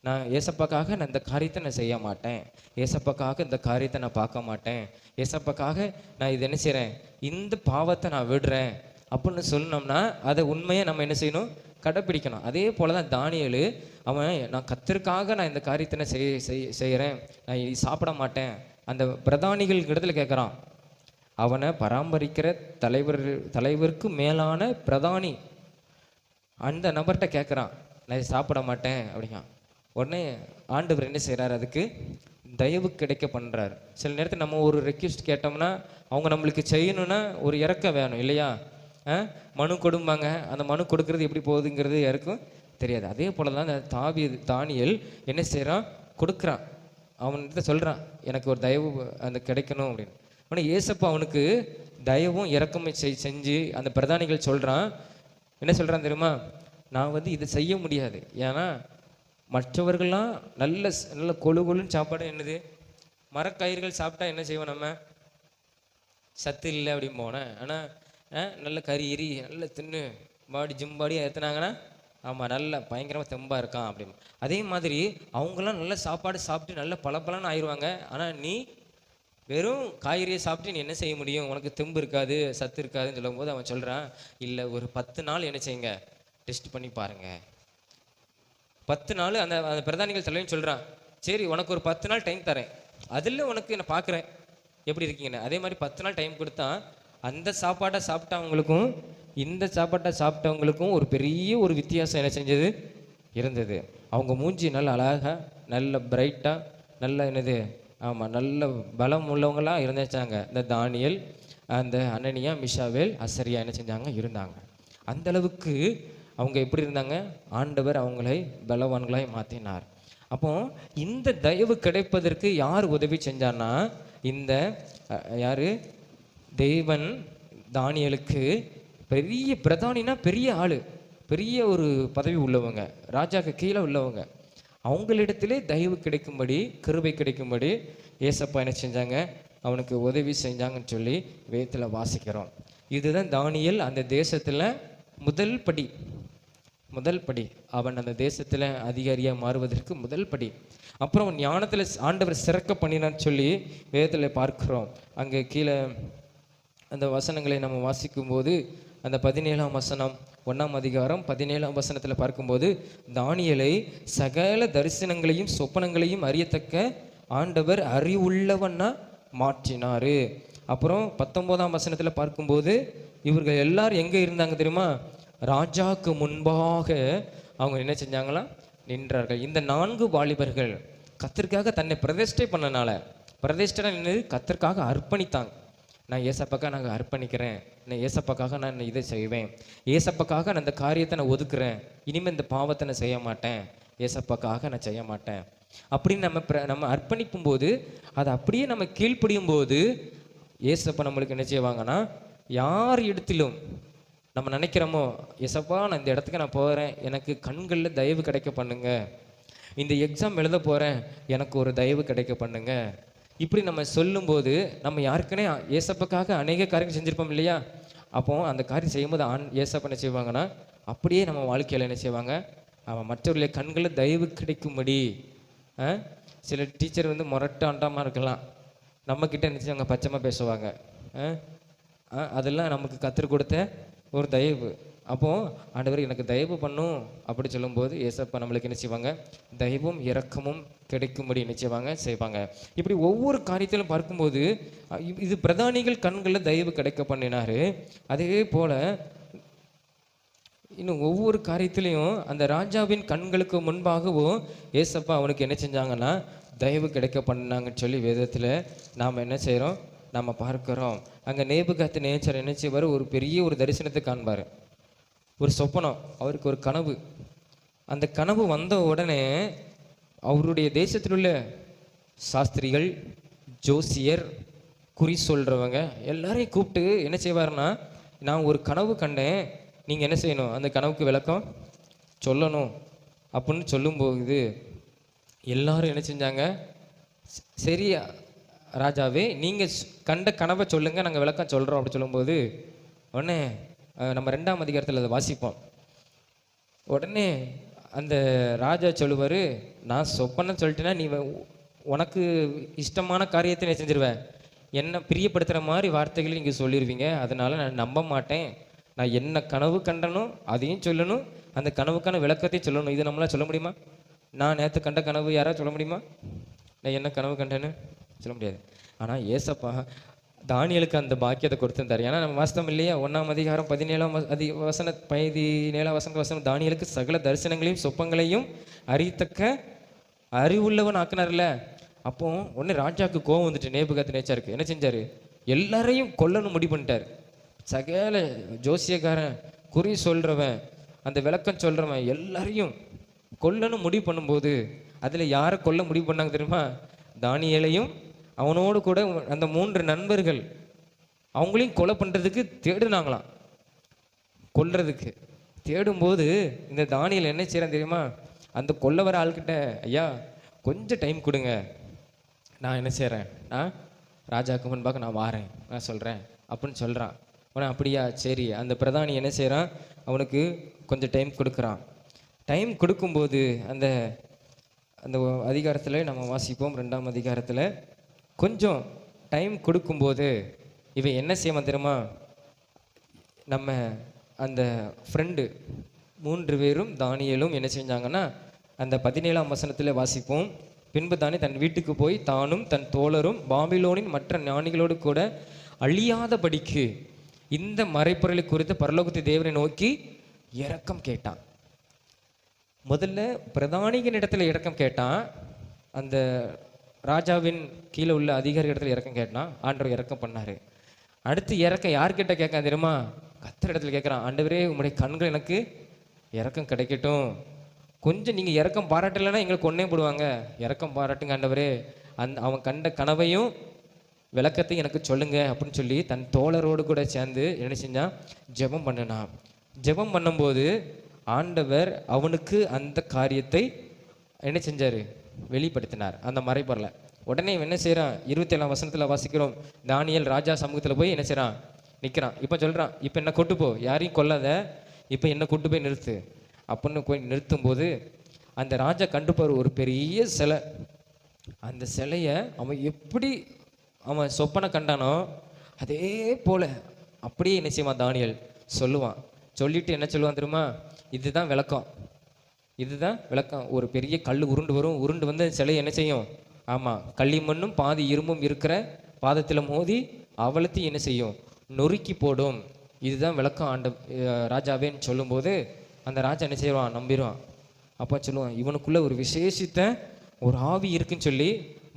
நான் ஏசப்பாக்காக நான் இந்த காரியத்தை நான் செய்ய மாட்டேன், ஏசப்பாக்காக இந்த காரியத்தை நான் பார்க்க மாட்டேன், ஏசப்பாக்காக நான் இது என்ன செய்கிறேன், இந்த பாவத்தை நான் விடுறேன் அப்படின்னு சொன்னோம்னா அதை உண்மையை நம்ம என்ன செய்யணும்? கடைப்பிடிக்கணும். அதே போல் தான் தானியேல், அவன் நான் கத்திற்காக நான் இந்த காரியத்தை நான் செய்கிறேன், நான் இது சாப்பிட மாட்டேன். அந்த பிரதானிகள் இடத்துல கேட்குறான், அவனை பராமரிக்கிற தலைவருக்கு மேலான பிரதானி அந்த நபர்கிட்ட கேட்குறான், நான் இதை சாப்பிட மாட்டேன் அப்படிங்க. உடனே ஆண்டவர் என்ன செய்கிறார்? அதுக்கு தயவு கிடைக்க பண்ணுறாரு. சில நேரத்தில் நம்ம ஒரு ரெக்வெஸ்ட் கேட்டோம்னா அவங்க நம்மளுக்கு செய்யணும்னா ஒரு இறக்கம் வேணும் இல்லையா? மனு கொடும்பாங்க, அந்த மனு கொடுக்கறது எப்படி போகுதுங்கிறது யாருக்கும் தெரியாது. அதே போல தான் அந்த தானியேல் என்ன செய்கிறான்? கொடுக்குறான். அவன்கிட்ட சொல்கிறான், எனக்கு ஒரு தயவு அந்த கிடைக்கணும் அப்படின்னு. ஆனால் ஏசப்பா அவனுக்கு தயவும் இறக்கமும் செஞ்சு அந்த பிரதானிகள் சொல்கிறான். என்ன சொல்கிறான் தெரியுமா? நான் வந்து இதை செய்ய முடியாது, ஏன்னா மற்றவர்கள்லாம் நல்ல நல்ல கொழுன்னு சாப்பாடு என்னது மரக்கயிறுகள் சாப்பிட்டா என்ன செய்வோம்? நம்ம சத்து இல்லை அப்படின்னு போனேன். ஆனால் நல்ல கறி எரி நல்ல தின்னு பாடி ஜிம்பாடியாக ஏற்றுனாங்கன்னா ஆமாம் நல்ல பயங்கரமாக தெம்பாக இருக்கான் அப்படின்னு. அதே மாதிரி அவங்களாம் நல்ல சாப்பாடு சாப்பிட்டு நல்ல பலப்பலன்னு ஆயிடுவாங்க. ஆனால் நீ வெறும் காய்கறியை சாப்பிட்டு நீ என்ன செய்ய முடியும்? உனக்கு தெம்பு இருக்காது, சத்து இருக்காதுன்னு சொல்லும்போது அவன் சொல்கிறான், இல்லை ஒரு 10 நாள் என்ன செய்யுங்க, டெஸ்ட் பண்ணி பாருங்கள். 10 நாள் அந்த பிரதானிகள் தலைவன் சொல்கிறான், சரி உனக்கு ஒரு 10 நாள் டைம் தரேன், அதில் உனக்கு நான் பார்க்குறேன் எப்படி இருக்கீங்கன்னு. அதே மாதிரி 10 நாள் டைம் கொடுத்தா அந்த சாப்பாட்டை சாப்பிட்டவங்களுக்கும் இந்த சாப்பாட்டை சாப்பிட்டவங்களுக்கும் ஒரு பெரிய ஒரு வித்தியாசம் என்ன செஞ்சது இருந்தது. அவங்க மூஞ்சி நல்ல அழகாக நல்ல பிரைட்டாக நல்ல என்னது நல்ல பலம் உள்ளவங்களாம் இருந்துச்சாங்க. இந்த தானியேல், அந்த அனனியா, மிஷாவேல், அசரியா என்ன செஞ்சாங்க? இருந்தாங்க. அந்த அளவுக்கு அவங்க எப்படி இருந்தாங்க? ஆண்டவர் அவங்களை பலவான்களாய் மாற்றினார். அப்போ இந்த தயவு கிடைப்பதற்கு யார் உதவி செஞ்சான்னா, இந்த யாரு? தேவன் தானியேலுக்கு பெரிய பிரதானினா பெரிய ஆள், பெரிய ஒரு பதவி உள்ளவங்க, ராஜாக்கு கீழே உள்ளவங்க, அவங்களிடத்திலே தயவு கிடைக்கும்படி கிருபை கிடைக்கும்படி ஏசப்பா என்ன செஞ்சாங்க? அவனுக்கு உதவி செஞ்சாங்கன்னு சொல்லி வேதத்தில் வாசிக்கிறோம். இதுதான் தானியேல் அந்த தேசத்தில் முதல் படி. அவன் அந்த தேசத்தில் அதிகாரியாக மாறுவதற்கு முதல் படி. அப்புறம் ஞானத்தில் ஆண்டவர் சிறக்க பண்ணினான்னு சொல்லி வேதத்தில் பார்க்கிறோம். அங்கே கீழே அந்த வசனங்களை நம்ம வாசிக்கும்போது அந்த 17ஆம் வசனம் 1ஆம் அதிகாரம் 17ஆம் வசனத்தில் பார்க்கும்போது தானியேலை சகல தரிசனங்களையும் சொப்பனங்களையும் அறியத்தக்க ஆண்டவர் அறிவுள்ளவன்னா மாற்றினாரு. அப்புறம் 19ஆம் வசனத்தில் பார்க்கும்போது இவர்கள் எல்லாரும் எங்கே இருந்தாங்க தெரியுமா? ராஜாவுக்கு முன்பாக அவங்க என்ன செஞ்சாங்களாம்? நின்றார்கள். இந்த 4 வாலிபர்கள் கர்த்தருக்காக தன்னை பிரதிஷ்டை பண்ணனால, பிரதிஷ்டை நின்று கர்த்தருக்காக அர்ப்பணித்தாங்க. நான் ஏசப்பாக்காக நான் அர்ப்பணிக்கிறேன், நான் ஏசப்பாக்காக நான் இதை செய்வேன், ஏசப்பாக்காக நான் இந்த காரியத்தை நான் ஒதுக்குறேன், இனிமேல் இந்த பாவத்தை நான் செய்ய மாட்டேன், ஏசப்பாக்காக நான் செய்ய மாட்டேன் அப்படின்னு நம்ம அர்ப்பணிக்கும் போது, அதை அப்படியே நம்ம கீழ்ப்படியும் போது ஏசப்பா நம்மளுக்கு என்ன செய்வாங்கன்னா, யார் இடத்திலும் நம்ம நினைக்கிறோமோ, ஏசப்பா நான் இந்த இடத்துக்கு நான் போகிறேன், எனக்கு கண்களில் தயவு கிடைக்க பண்ணுங்க, இந்த எக்ஸாம் எழுத போகிறேன், எனக்கு ஒரு தயவு கிடைக்க பண்ணுங்க, இப்படி நம்ம சொல்லும்போது நம்ம யாருக்குன்னே ஏசப்பாக்காக அநேக காரியங்கள் செஞ்சுருப்போம் இல்லையா? அப்போ அந்த காரியம் செய்யும்போது ஏசப்பா என்ன செய்வாங்கன்னா, அப்படியே நம்ம வாழ்க்கையில் என்ன செய்வாங்க, அவன் மற்றவர்களுடைய கண்களில் தயவு கிடைக்கும்படி. சில டீச்சர் வந்து முரட்டாண்டமாக இருக்கலாம், நம்மக்கிட்ட என்ன செய்வாங்க, பச்சைமாக பேசுவாங்க. அதெல்லாம் நமக்கு கற்றுக் கொடுத்த ஒரு தயவு. அப்போது ஆண்டவர் எனக்கு தயவு பண்ணும் அப்படி சொல்லும்போது ஏசப்பா நம்மளுக்கு என்ன செய்வாங்க, தயவும் இரக்கமும் கிடைக்கும்படி என்ன செய்வாங்க. இப்படி ஒவ்வொரு காரியத்திலும் பார்க்கும்போது இது பிரதானிகள் கண்களில் தயவு கிடைக்க பண்ணினாரு. அதே போல் இன்னும் ஒவ்வொரு காரியத்திலையும் அந்த ராஜாவின் கண்களுக்கு முன்பாகவும் ஏசப்பா அவனுக்கு என்ன செஞ்சாங்கன்னா தயவு கிடைக்க பண்ணாங்கன்னு சொல்லி வேதத்தில் நாம் என்ன செய்கிறோம், நாம் பார்க்குறோம். அங்கே நேபுகாத்நேச்சர் என்ன செய்வார், ஒரு பெரிய ஒரு தரிசனத்தை காண்பார், ஒரு சொப்பனம், அவருக்கு ஒரு கனவு. அந்த கனவு வந்த உடனே அவருடைய தேசத்தில் உள்ள சாஸ்திரிகள், ஜோசியர், குறி சொல்கிறவங்க எல்லாரையும் கூப்பிட்டு என்ன செய்வார்னா, நான் ஒரு கனவு கண்டேன், நீங்கள் என்ன செய்யணும், அந்த கனவுக்கு விளக்கம் சொல்லணும் அப்படின்னு சொல்லும்போது எல்லாரும் என்ன செஞ்சாங்க, சரி ராஜாவே நீங்கள் கண்ட கனவை சொல்லுங்கள், நாங்கள் விளக்கம் சொல்கிறோம் அப்படி சொல்லும்போது உடனே நம்ம 2ஆம் அதிகாரத்தில் அதை வாசிப்போம். உடனே அந்த ராஜா சொல்லுவார், நான் சொப்பன்னு சொல்லிட்டேன்னா நீ உனக்கு இஷ்டமான காரியத்தை நான் செஞ்சிருவேன், என்னை பிரியப்படுத்துகிற மாதிரி வார்த்தைகளை நீங்கள் சொல்லிடுவீங்க, அதனால் நான் நம்ப மாட்டேன், நான் என்ன கனவு கண்டனும் அதையும் சொல்லணும், அந்த கனவுக்கான விளக்கத்தையும் சொல்லணும். இது நம்மளால் சொல்ல முடியுமா? நான் நேற்று கண்ட கனவு யாராவது சொல்ல முடியுமா? நான் என்ன கனவு கண்டேன்னு சொல்ல முடியாது. ஆனால் ஏசப்பா தானியலுக்கு அந்த பாக்கியத்தை கொடுத்துருந்தார். ஏன்னா நம்ம வாஸ்தவம் இல்லையா, 1ஆம் அதிகாரம் 17ஆம் வசனம் தானியலுக்கு சகல தரிசனங்களையும் சொப்பங்களையும் அறியத்தக்க அறிவுள்ளவன் ஆக்கினார்ல. அப்போ உடனே ராஜாவுக்கு கோவம் வந்துட்டு நேபுகாத்நேச்சாருக்கு என்ன செஞ்சார், எல்லாரையும் கொல்லணும் முடிவு பண்ணிட்டார். சகல ஜோசியக்காரன், குறி சொல்கிறவன், அந்த விளக்கம் சொல்கிறவன் எல்லாரையும் கொல்லணும் முடிவு பண்ணும்போது அதில் யாரை கொல்ல முடிவு பண்ணாங்க தெரியுமா? தானியேலையும் அவனோடு கூட அந்த 3 நண்பர்கள், அவங்களையும் கொலை பண்ணுறதுக்கு தேடுனாங்களாம். கொல்றதுக்கு தேடும்போது இந்த தானியேல் என்ன செய்கிறான் தெரியுமா, அந்த கொல்ல வர ஆள்கிட்ட, ஐயா கொஞ்சம் டைம் கொடுங்க, நான் என்ன செய்கிறேன், நான் ராஜாவுக்கு முன்பாக நான் வாரேன், நான் சொல்கிறேன் அப்படின்னு சொல்கிறான். அவனை அப்படியா சரி, அந்த பிரதானி என்ன செய்கிறான், அவனுக்கு கொஞ்சம் டைம் கொடுக்குறான். டைம் கொடுக்கும்போது அந்த அந்த அதிகாரத்தில் நம்ம வாசிப்போம், 2ஆம் அதிகாரத்தில் கொஞ்சம் டைம் கொடுக்கும்போது இவன் என்ன செய்வான் தெரியுமா, நம்ம அந்த ஃப்ரெண்டு 3 பேரும் தானியேலும் என்ன செஞ்சாங்கன்னா அந்த 17ஆம் வசனத்தில் வாசிப்போம், பின்பு தானே தன் வீட்டுக்கு போய் தானும் தன் தோழரும் பாபிலோனின் மற்ற ஞானிகளோடு கூட அழியாதபடிக்கு இந்த மறைப்பொருளை குறித்து பரலோகத்து தேவனை நோக்கி இரக்கம் கேட்டான். முதல்ல பிரதானிகளின் இடத்துல இரக்கம் கேட்டான், அந்த ராஜாவின் கீழே உள்ள அதிகாரி இடத்துல இறக்கம் கேட்டான், ஆண்டவர் இறக்கம் பண்ணாரு. அடுத்து இறக்கம் யார்கிட்ட கேட்கான் தெரியுமா, கர்த்தர் இடத்துல கேட்குறான், ஆண்டவரே உங்களுடைய கண்கள் எனக்கு இறக்கம் கிடைக்கட்டும், கொஞ்சம் நீங்கள் இறக்கம் பாராட்டலைன்னா எங்களுக்கு கொன்னே போடுவாங்க, இறக்கம் பாராட்டுங்க ஆண்டவரே, அவன் கண்ட கனவையும் விளக்கத்தையும் எனக்கு சொல்லுங்க அப்படின்னு சொல்லி தன் தோழரோடு கூட சேர்ந்து என்ன செஞ்சான், ஜெபம் பண்ணினான். ஜெபம் பண்ணும்போது ஆண்டவர் அவனுக்கு அந்த காரியத்தை என்ன செஞ்சார், வெளிப்படுத்தினார் அந்த மறைப்பொருளை. உடனே என்ன செய்கிறான், 27ஆம் வசனத்தில் வாசிக்கிறோம், தானியேல் ராஜா சமூகத்தில் போய் என்ன செய்கிறான், நிற்கிறான். இப்போ சொல்கிறான், இப்போ என்ன கூட்டு போ, யாரையும் கொல்லாத, இப்போ என்ன கூட்டு போய் நிறுத்து அப்படின்னு போய் நிறுத்தும்போது அந்த ராஜா கண்டுப்பார் ஒரு பெரிய சிலை. அந்த சிலையை அவன் எப்படி அவன் சொப்பனை கண்டானோ அதே போல் அப்படியே என்ன செய்வான் தானியேல் சொல்லுவான். சொல்லிட்டு என்ன சொல்லுவான் தெரியுமா? இதுதான் விளக்கம், இதுதான் விளக்கம். ஒரு பெரிய கல் உருண்டு வரும், உருண்டு வந்து சிலை என்ன செய்யும்? ஆமாம், களிமண்ணும் பாதி இரும்பும் இருக்கிற பாதத்தில் மோதி அவளத்தையும் என்ன செய்யும்? நொறுக்கி போடும். இதுதான் விளக்கம் ராஜாவேன்னு சொல்லும்போது அந்த ராஜா என்ன செய்வான்? நம்பிடுவான். அப்போ சொல்லுவான், இவனுக்குள்ள ஒரு விசேஷித்த ஒரு ஆவி இருக்குன்னு சொல்லி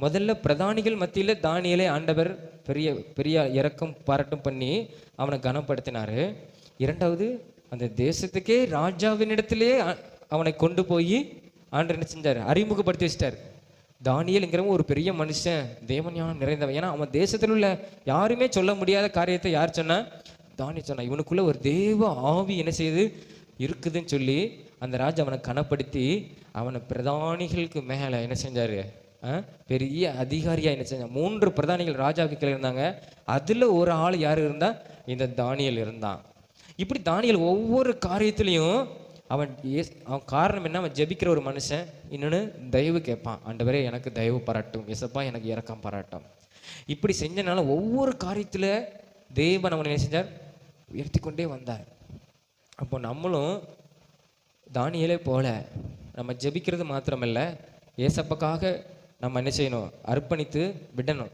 முதல்ல பிரதானிகள் மத்தியில் தானியேலை ஆண்டவர் பெரிய பெரிய இரக்கம் பாராட்டும் பண்ணி அவனை கனப்படுத்தினாரு. இரண்டாவது, அந்த தேசத்துக்கே ராஜாவினிடத்திலே அவனை கொண்டு போய் ஆண்டவர் என்ன செஞ்சார்? அறிமுகப்படுத்தி வச்சிட்டார். தானியேல்ங்கிறவன் ஒரு பெரிய மனுஷன், தேவஞானம் நிறைந்தவன். ஏன்னா அவன் தேசத்தில் உள்ள யாருமே சொல்ல முடியாத காரியத்தை யார் சொன்னா? தானியேல் சொன்னான். இவனுக்குள்ள ஒரு தேவ ஆவி என்ன செய்யுது இருக்குதுன்னு சொல்லி அந்த ராஜா அவனை கனப்படுத்தி அவனை பிரதானிகளுக்கு மேலே என்ன செஞ்சாரு? பெரிய அதிகாரியா என்ன செஞ்சான்? 3 பிரதானிகள் ராஜாவுக்கு கீழே இருந்தாங்க. அதுல ஒரு ஆள் யார் இருந்தா? இந்த தானியேல் இருந்தான். இப்படி தானியேல் ஒவ்வொரு காரியத்திலையும் அவன் காரணம் என்ன? அவன் ஜெபிக்கிற ஒரு மனுஷன். இன்னொன்று, தயவு கேட்பான். ஆண்டவரே எனக்கு தயவு பாராட்டும், இயேசப்பா எனக்கு இரக்கம் பாராட்டும். இப்படி செஞ்சனால ஒவ்வொரு காரியத்தில் தேவன் அவனை என்ன செஞ்சார்? உயர்த்தி கொண்டே வந்தார். அப்போ நம்மளும் தானியேலே போல நம்ம ஜெபிக்கிறது மாத்திரமல்ல, இயேசப்பாக்காக நம்ம என்ன செய்யணும்? அர்ப்பணித்து விடணும்.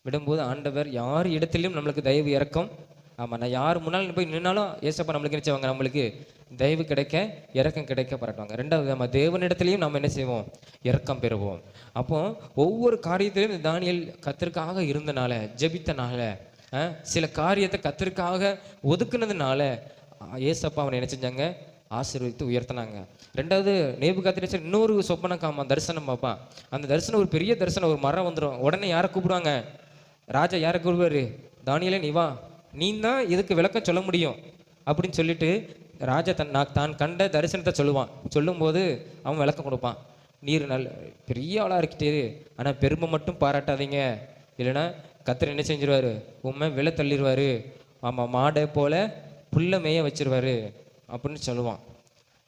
விடும்போது ஆண்டவர் யார் இடத்திலும் நம்மளுக்கு தயவு இரக்கம். ஆமாம், நான் யார் முன்னால் போய் நின்னாலும் ஏசப்பா நம்மளுக்கு என்ன செய்வாங்க? நம்மளுக்கு தயவு கிடைக்க இரக்கம் கிடைக்க பாராட்டுவாங்க. ரெண்டாவது, நம்ம தேவனிடத்துலையும் நம்ம என்ன செய்வோம்? இரக்கம் பெறுவோம். அப்போ ஒவ்வொரு காரியத்திலையும் இந்த தானியேல் கர்த்தருக்காக இருந்தனால, ஜெபித்தனால, சில காரியத்தை கர்த்தருக்காக ஒதுக்குனதுனால ஏசப்பா அவனை என்ன செஞ்சாங்க? ஆசீர்வதித்து உயர்த்தினாங்க. ரெண்டாவது, நேபுகாத்நேச்சர் இன்னொரு சொப்பனை காமான், தரிசனம் பார்ப்பான். அந்த தரிசனம் ஒரு பெரிய தரிசனம், ஒரு மரம் வந்துடும். உடனே யாரை கூப்பிடுவாங்க? ராஜா யாரை கூப்பிடுவாரு? தானியேலே நீ வா, நீ தான் இதுக்கு விளக்கம் சொல்ல முடியும் அப்படின்னு சொல்லிட்டு ராஜா தான் கண்ட தரிசனத்தை சொல்லுவான். சொல்லும்போது அவன் விளக்கம் கொடுப்பான். நீர் நல்ல பெரிய ஆளாக இருக்கிட்டே, ஆனால் பெருமை மட்டும் பாராட்டாதீங்க, இல்லைன்னா கர்த்தர் என்ன செஞ்சிருவாரு? உண்மை விலை தள்ளிடுவாரு. ஆமாம், மாடை போல புல்ல மேய வச்சிருவாரு அப்படின்னு சொல்லுவான்.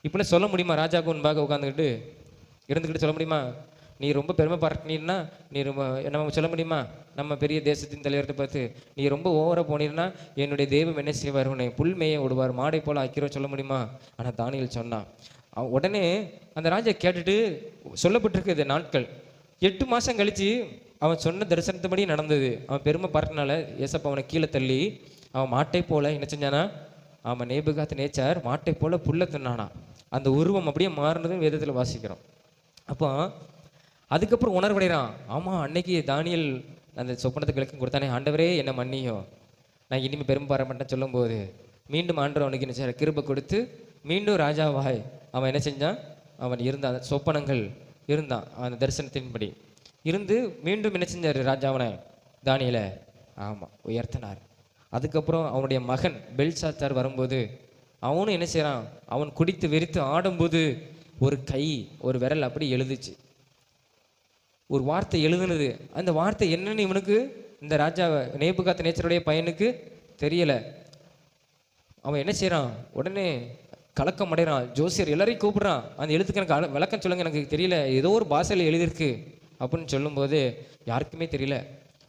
இப்படிலாம் சொல்ல முடியுமா? ராஜாவுக்கு முன்பாக உட்காந்துக்கிட்டு இருந்துக்கிட்டு சொல்ல முடியுமா? நீ ரொம்ப பெருமை பாராட்டினா நீ ரொம்ப நம்ம சொல்ல முடியுமா? நம்ம பெரிய தேசத்தின் தலைவர்கிட்ட பார்த்து நீ ரொம்ப ஓவராக போனீர்னா என்னுடைய தெய்வம் என்ன செய்வார்? உன்னை புல் மேய விடுவார், மாடை போல் ஆக்கிறோம் சொல்ல முடியுமா? ஆனால் தானியேல் சொன்னான். உடனே அந்த ராஜா கேட்டுட்டு சொல்லப்பட்டிருக்குது நாட்கள் 8 மாதம் கழித்து அவன் சொன்ன தரிசனத்தபடி நடந்தது. அவன் பெருமை பாராட்டினால ஏசப்பா அவனை கீழே தள்ளி அவன் மாட்டை போல என்ன செஞ்சானா? அவன் நேபுகாத்நேச்சர் மாட்டை போல புல்ல தின்னானா. அந்த உருவம் அப்படியே மாறினதும் வேதத்தில் வாசிக்கிறோம். அப்போ அதுக்கப்புறம் உணர்வடைகிறான். ஆமாம், அன்னைக்கு தானியேல் அந்த சொப்பனத்துக்கு விளக்கம் கொடுத்தானே, ஆண்டவரே என்ன மன்னியோ, நான் இனிமேல் பெருமை பாராட்ட மாட்டேன்னு சொல்லும்போது மீண்டும் ஆண்டவர் அவனுக்கு என்ன செய்ய? கிருபை கொடுத்து மீண்டும் ராஜாவாய் அவன் என்ன செஞ்சான்? அவன் இருந்தான், சொப்பனங்கள் இருந்தான், அந்த தரிசனத்தின்படி இருந்து மீண்டும் என்ன செஞ்சார்? ராஜாவனை தானியேலை ஆமாம் உயர்த்தினார். அதுக்கப்புறம் அவனுடைய மகன் பெல்சாத்சார் வரும்போது அவனும் என்ன செய்கிறான்? அவன் குடித்து வெறித்து ஆடும்போது ஒரு கை, ஒரு விரல் அப்படி எழுதுச்சு, ஒரு வார்த்தை எழுதுனது. அந்த வார்த்தை என்னன்னு இவனுக்கு, இந்த ராஜா நேபுகாத்நேச்சருடைய பையனுக்கு தெரியலை. அவன் என்ன செய்கிறான்? உடனே கலக்கம் அடைகிறான். ஜோசியர் எல்லாரையும் கூப்பிடுறான், அந்த எழுத்துக்கு எனக்கு விளக்கம் சொல்லுங்க, எனக்கு தெரியல, ஏதோ ஒரு பாஷையில் எழுதியிருக்கு அப்படின்னு சொல்லும்போது யாருக்குமே தெரியல.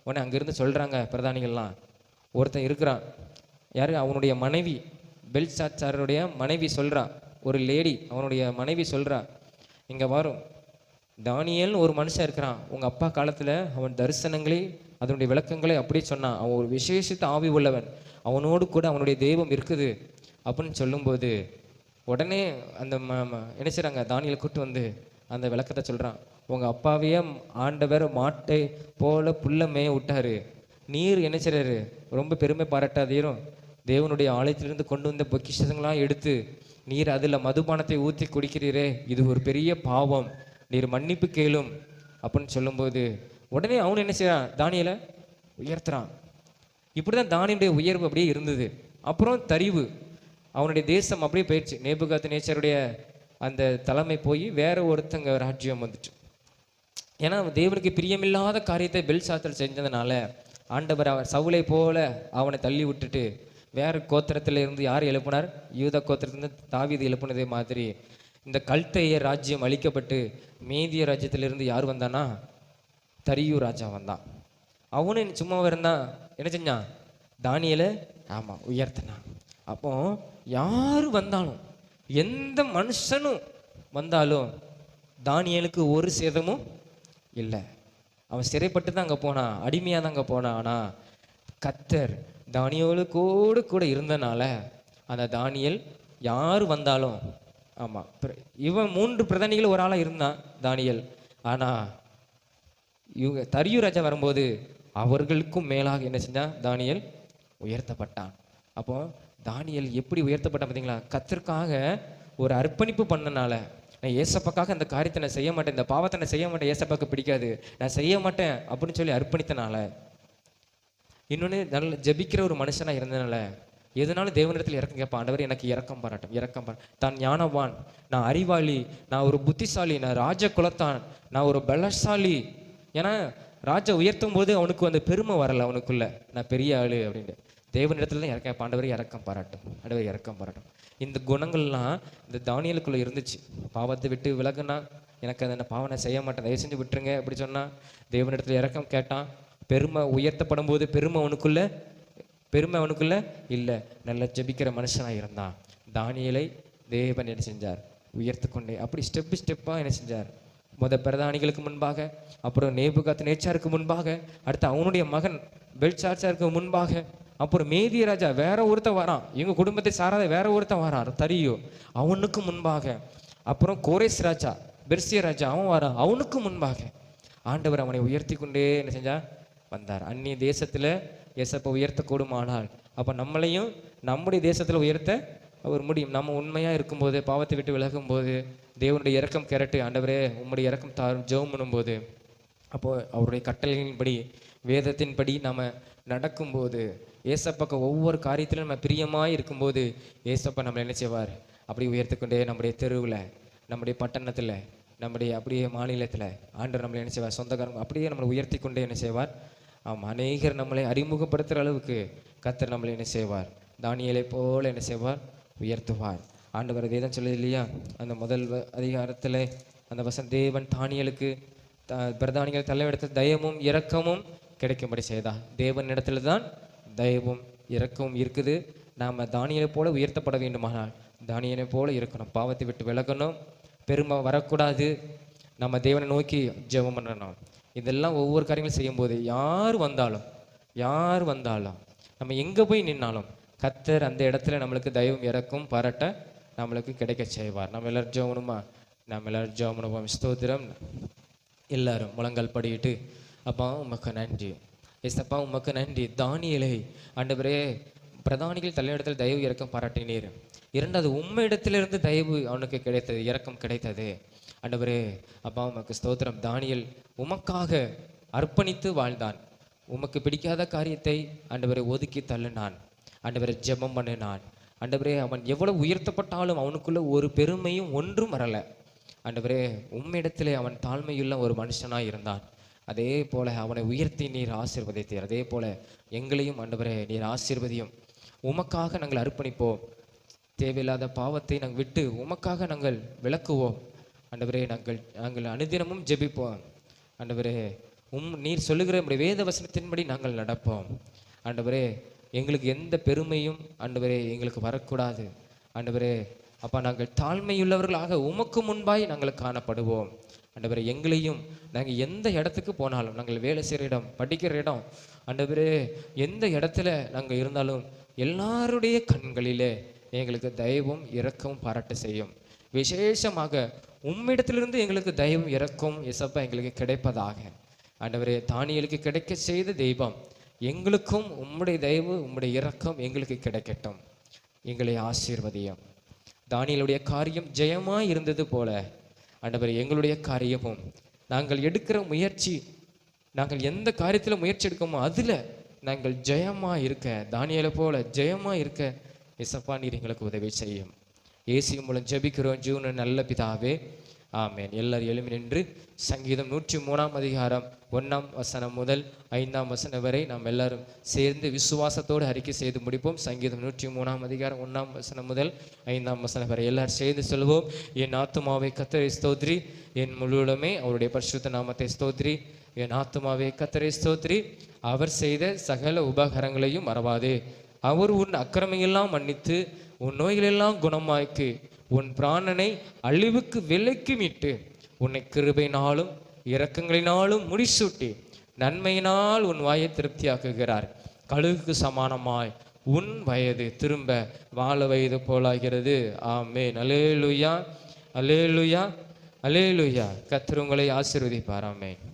உடனே அங்கேருந்து சொல்கிறாங்க பிரதானிகள்லாம், ஒருத்தன் இருக்கிறான், யார்? அவனுடைய மனைவி, பெல்சாத்சாருடைய மனைவி சொல்கிறா, ஒரு லேடி அவனுடைய மனைவி சொல்கிறா, இங்கே வரும் தானியேல்னு ஒரு மனுஷன் இருக்கிறான், உங்கள் அப்பா காலத்தில் அவன் தரிசனங்களை அதனுடைய விளக்கங்களை அப்படியே சொன்னான், அவன் ஒரு விசேஷித்த ஆவி உள்ளவன், அவனோடு கூட அவனுடைய தெய்வம் இருக்குது அப்படின்னு சொல்லும்போது உடனே அந்த என்ன செய்கிறாங்க? தானியேலை கூப்பிட்டு வந்து அந்த விளக்கத்தை சொல்கிறான். உங்கள் அப்பாவையே ஆண்டவர் மாட்டை போல புல்ல மேய விட்டாரு, நீர் என்ன செய்கிறாரு? ரொம்ப பெருமை பாராட்டாதீரும், தேவனுடைய ஆலயத்திலிருந்து கொண்டு வந்த பொக்கிஷங்களாம் எடுத்து நீர் அதில் மதுபானத்தை ஊற்றி குடிக்கிறீரே, இது ஒரு பெரிய பாவம், நீர் மன்னிப்பு கேளும் அப்படின்னு சொல்லும்போது உடனே அவன் என்ன செய்யறான்? தானியேலை உயர்த்துறான். இப்படி தான் தானியேலுடைய உயர்வு அப்படியே இருந்தது. அப்புறம் தரிவு, அவனுடைய தேசம் அப்படியே போயிடுச்சு. நேபுகாத்நேச்சருடைய அந்த தலைமை போய் வேற ஒருத்தங்க ராஜ்யம் வந்துச்சு. ஏன்னா தேவனுக்கு பிரியமில்லாத காரியத்தை பெல்சாத்சார் செஞ்சதுனால ஆண்டவர் அவர் சவுலை போல அவனை தள்ளி விட்டுட்டு வேற கோத்திரத்துல இருந்து யார் எழுப்பினார்? யூதா கோத்திரத்திலிருந்து தாவீது எழுப்பினதே மாதிரி இந்த கல்தைய ராஜ்யம் அழிக்கப்பட்டு மேதிய ராஜ்யத்திலிருந்து யார் வந்தானா? தரியு ராஜா வந்தான். அவனு சும்மா இருந்தான், என்ன செஞ்சான்? தானியேலை ஆமாம் உயர்த்தினான். அப்போ யார் வந்தாலும், எந்த மனுஷனும் வந்தாலும் தானியேலுக்கு ஒரு சேதமும் இல்லை. அவன் சிறைப்பட்டு தான் அங்கே போனான், அடிமையாக தான் அங்கே போனான். ஆனால் கர்த்தர் தானியேலுக்கோடு கூட இருந்தனால அந்த தானியேல் யார் வந்தாலும், ஆமாம், இவன் 3 பிரதானிகள் ஒரு ஆளாக இருந்தான் தானியேல். ஆனால் இவங்க தரியு ராஜா வரும்போது அவர்களுக்கும் மேலாக என்ன செஞ்சான்? தானியேல் உயர்த்தப்பட்டான். அப்போ தானியேல் எப்படி உயர்த்தப்பட்டான் பார்த்தீங்களா? கர்த்தருக்காக ஒரு அர்ப்பணிப்பு பண்ணனால, நான் ஏசப்பாக்காக அந்த காரியத்தை நான் செய்ய மாட்டேன், இந்த பாவத்தை நான் செய்ய மாட்டேன், ஏசப்பாக்கு பிடிக்காது, நான் செய்ய மாட்டேன் அப்படின்னு சொல்லி அர்ப்பணித்தனால, இன்னொன்று நல்ல ஜெபிக்கிற ஒரு மனுஷனாக இருந்தனால, எதனாலும் தேவனிடத்தில் இறக்கம் கேட்பான். ஆண்டவர் எனக்கு இறக்கம் பாராட்டும், இறக்கம் பாராட்டும். தான் ஞானவான், நான் அறிவாளி, நான் ஒரு புத்திசாலி, நான் ராஜ குலத்தான், நான் ஒரு பலசாலி. ஏன்னா ராஜா உயர்த்தும் போது அவனுக்கு அந்த பெருமை வரல, அவனுக்குள்ள நான் பெரிய ஆளு அப்படின்ட்டு. தேவனிடத்துல தான் இறக்க, ஆண்டவர் இறக்கம் பாராட்டும், ஆண்டவர் இறக்கம் பாராட்டும். இந்த குணங்கள்லாம் இந்த தானியேலுக்குள்ள இருந்துச்சு. பாவத்தை விட்டு விலகுனா, எனக்கு அந்த பாவனை செய்ய மாட்டேன், தயவு செஞ்சு விட்டுருங்க அப்படி சொன்னா, தேவனிடத்துல இறக்கம் கேட்டான். பெருமை உயர்த்தப்படும் போது பெருமை அவனுக்குள்ள இல்லை. நல்லா ஜெபிக்கிற மனுஷனாக இருந்தான். தானியேலை தேவன் என்ன செஞ்சார்? உயர்த்து கொண்டே அப்படி ஸ்டெப்பாக என்ன செஞ்சார்? பிரதானிகளுக்கு முன்பாக, அப்புறம் நேபுகாத்நேச்சாருக்கு முன்பாக, அடுத்து அவனுடைய மகன் பெல்ஷாத்சாருக்கு முன்பாக, அப்புறம் மேதிய ராஜா வேற ஒருத்தன் வரான், இவங்க குடும்பத்தை சாராத வேற ஒருத்தன் வரான் தரியு, அவனுக்கு முன்பாக, அப்புறம் கோரேஸ் ராஜா, பெர்சிய ராஜா அவன் வரான், அவனுக்கு முன்பாக ஆண்டவர் அவனை உயர்த்தி கொண்டே என்ன செஞ்சா வந்தார். அந்நிய தேசத்துல ஏசப்பா உயர்த்தக்கூடுமானால் அப்ப நம்மளையும் நம்முடைய தேசத்துல உயர்த்த அவர் முடியும். நம்ம உண்மையா இருக்கும்போது, பாவத்தை விட்டு விலகும் போது, தேவனுடைய இரக்கம் கேரட்டு, ஆண்டவரே உம்முடைய இரக்கம் தாரும் ஜெபம் பண்ணும்போது, அப்போ அவருடைய கட்டளைகளின்படி வேதத்தின்படி நம்ம நடக்கும்போது, ஏசப்பாக்கு ஒவ்வொரு காரியத்திலும் நம்ம பிரியமாய் இருக்கும்போது, ஏசப்பா நம்மளை என்ன செய்வார்? அப்படி உயர்த்திக்கொண்டே நம்முடைய தெருவில், நம்முடைய பட்டணத்தில், நம்முடைய அப்படியே மாநிலத்தில் ஆண்டவர் நம்மளை என்ன செய்வார்? சொந்தக்காரங்க அப்படியே நம்மளை உயர்த்தி கொண்டே என்ன செய்வார்? ஆமாம், அநேகர் நம்மளை அறிமுகப்படுத்துகிற அளவுக்கு கர்த்தர் நம்மளை என்ன செய்வார்? தானியேலை போல என்ன செய்வார்? உயர்த்துவார். ஆண்டவர் வேதம் சொல்லுது இல்லையா? அந்த முதல் அதிகாரத்தில் அந்த தேவன் தானியேலுக்கு பிரதானிகள் தலைவரிடத்தில் தயவும் இரக்கமும் கிடைக்கும்படி செய்தார். தேவன் இடத்துல தான் தயவும் இரக்கமும் இருக்குது. நாம் தானியேலை போல உயர்த்தப்பட வேண்டுமானால் தானியேலை போல இருக்கணும். பாவத்தை விட்டு விலகணும், பெருமை வரக்கூடாது, நம்ம தேவனை நோக்கி ஜெபம் பண்ணணும். இதெல்லாம் ஒவ்வொரு காரியங்களும் செய்யும்போது யார் வந்தாலும் நம்ம எங்கே போய் நின்னாலும் கர்த்தர் அந்த இடத்துல நம்மளுக்கு தயவும் இறக்கும் பாராட்ட நம்மளுக்கு கிடைக்க செய்வார். நம்ம எல்லாரும் ஜெபணுமா? நம்ம எல்லாரும் ஜெபணுவோம். ஸ்தோத்திரம். எல்லாரும் முழங்கால் படியிட்டு, அப்பா உமக்கு நன்றி, ஏசப்பா உமக்கு நன்றி. தானியேலை ஆண்டவரே பிரதானிகள் தலையிடத்தில் தயவு இறக்கம் பாராட்டினீர். இரண்டாவது உம்மிடத்திலிருந்து தயவு அவனுக்கு கிடைத்தது, இரக்கம் கிடைத்தது. ஆண்டவரே அப்பா உமக்கு ஸ்தோத்திரம். தானியேல் உமக்காக அர்ப்பணித்து வாழ்ந்தான். உமக்கு பிடிக்காத காரியத்தை ஆண்டவரை ஒதுக்கி தள்ளினான். ஆண்டவரை ஜெபம் பண்ணினான். ஆண்டவரே அவன் எவ்வளவு உயர்த்தப்பட்டாலும் அவனுக்குள்ள ஒரு பெருமையும் ஒன்றும் வரல. ஆண்டவரே உம்மிடத்திலே அவன் தாழ்மையுள்ள ஒரு மனுஷனாய் இருந்தான். அதே போல அவனை உயர்த்தி நீர் ஆசீர்வதித்தீர். அதே போல எங்களையும் ஆண்டவரே நீர் ஆசீர்வதியும். உமக்காக நாங்கள் அர்ப்பணிப்போம். தேவையில்லாத பாவத்தை நாங்கள் விட்டு உமக்காக நாங்கள் விளக்குவோம். ஆண்டவரே நாங்கள் அனுதினமும் ஜெபிப்போம். ஆண்டவரே நீர் சொல்லுகிற நம்முடைய வேத வசனத்தின்படி நாங்கள் நடப்போம். ஆண்டவரே எங்களுக்கு எந்த பெருமையும் ஆண்டவரே எங்களுக்கு வரக்கூடாது. ஆண்டவரே அப்பா நாங்கள் தாழ்மையுள்ளவர்களாக உமக்கு முன்பாய் நாங்கள் காணப்படுவோம். ஆண்டவரே எங்களையும் நாங்கள் எந்த இடத்துக்கு போனாலும், நாங்கள் வேலை செய்கிற இடம், படிக்கிற இடம், ஆண்டவரே எந்த இடத்துல நாங்கள் இருந்தாலும் எல்லாருடைய கண்களிலே எங்களுக்கு தயவும் இரக்கமும் பாராட்ட செய்யும். விசேஷமாக உம்மிடத்திலிருந்து எங்களுக்கு தயவும் இரக்கம் இசப்பா எங்களுக்கு கிடைப்பதாக. ஆண்டவரே தானியேலுக்கு கிடைக்க செய்த தெய்வம் எங்களுக்கும் உம்முடைய தயவு உம்முடைய இரக்கம் எங்களுக்கு கிடைக்கட்டும். எங்களை ஆசீர்வதியும். தானியேலுடைய காரியம் ஜெயமாய் இருந்தது போல ஆண்டவரே எங்களுடைய காரியமும், நாங்கள் எடுக்கிற முயற்சி, நாங்கள் எந்த காரியத்தில் முயற்சி எடுக்கமோ அதில் நாங்கள் ஜெயமாக இருக்க, தானியேலை போல ஜெயமாக இருக்க இசப்பா நீர் எங்களுக்கு உதவி செய்யும். இயேசு மூலம் ஜெபிக்கிறோம் ஜீவன நல்ல பிதாவே, ஆமேன். எல்லாரும் எழுமி நின்று சங்கீதம் 103 அதிகாரம் 1 வசனம் முதல் 5 வசனம் வரை நாம் எல்லாரும் சேர்ந்து விசுவாசத்தோடு அறிக்கை செய்து முடிப்போம். சங்கீதம் 103 அதிகாரம் 1 வசனம் முதல் 5 வசனம் வரை எல்லாரும் சேர்ந்து சொல்வோம். என் ஆத்துமாவை கர்த்தரை ஸ்தோத்ரி, என் முழுவதுமே அவருடைய பரிசுத்த நாமத்தை ஸ்தோத்ரி. என் ஆத்துமாவை கர்த்தரை ஸ்தோத்ரி, அவர் செய்த சகல உபகாரங்களையும் மறவாதே. அவர் உன் அக்கிரமையெல்லாம் மன்னித்து உன் நோய்களெல்லாம் குணமாக்கி உன் பிராணனை அழிவுக்கு விலைக்கு மீட்டு உன்னை கிருபையினாலும் இரக்கங்களினாலும் முடிசூட்டி நன்மையினால் உன் வாயை திருப்தியாக்குகிறார். கழுகுக்கு சமானமாய் உன் வயது திரும்ப வாழ வயது போலாகிறது. ஆமென். அல்லேலூயா, அல்லேலூயா, அல்லேலூயா. கர்த்தர் உங்களை ஆசீர்வதிப்பார். ஆமென்.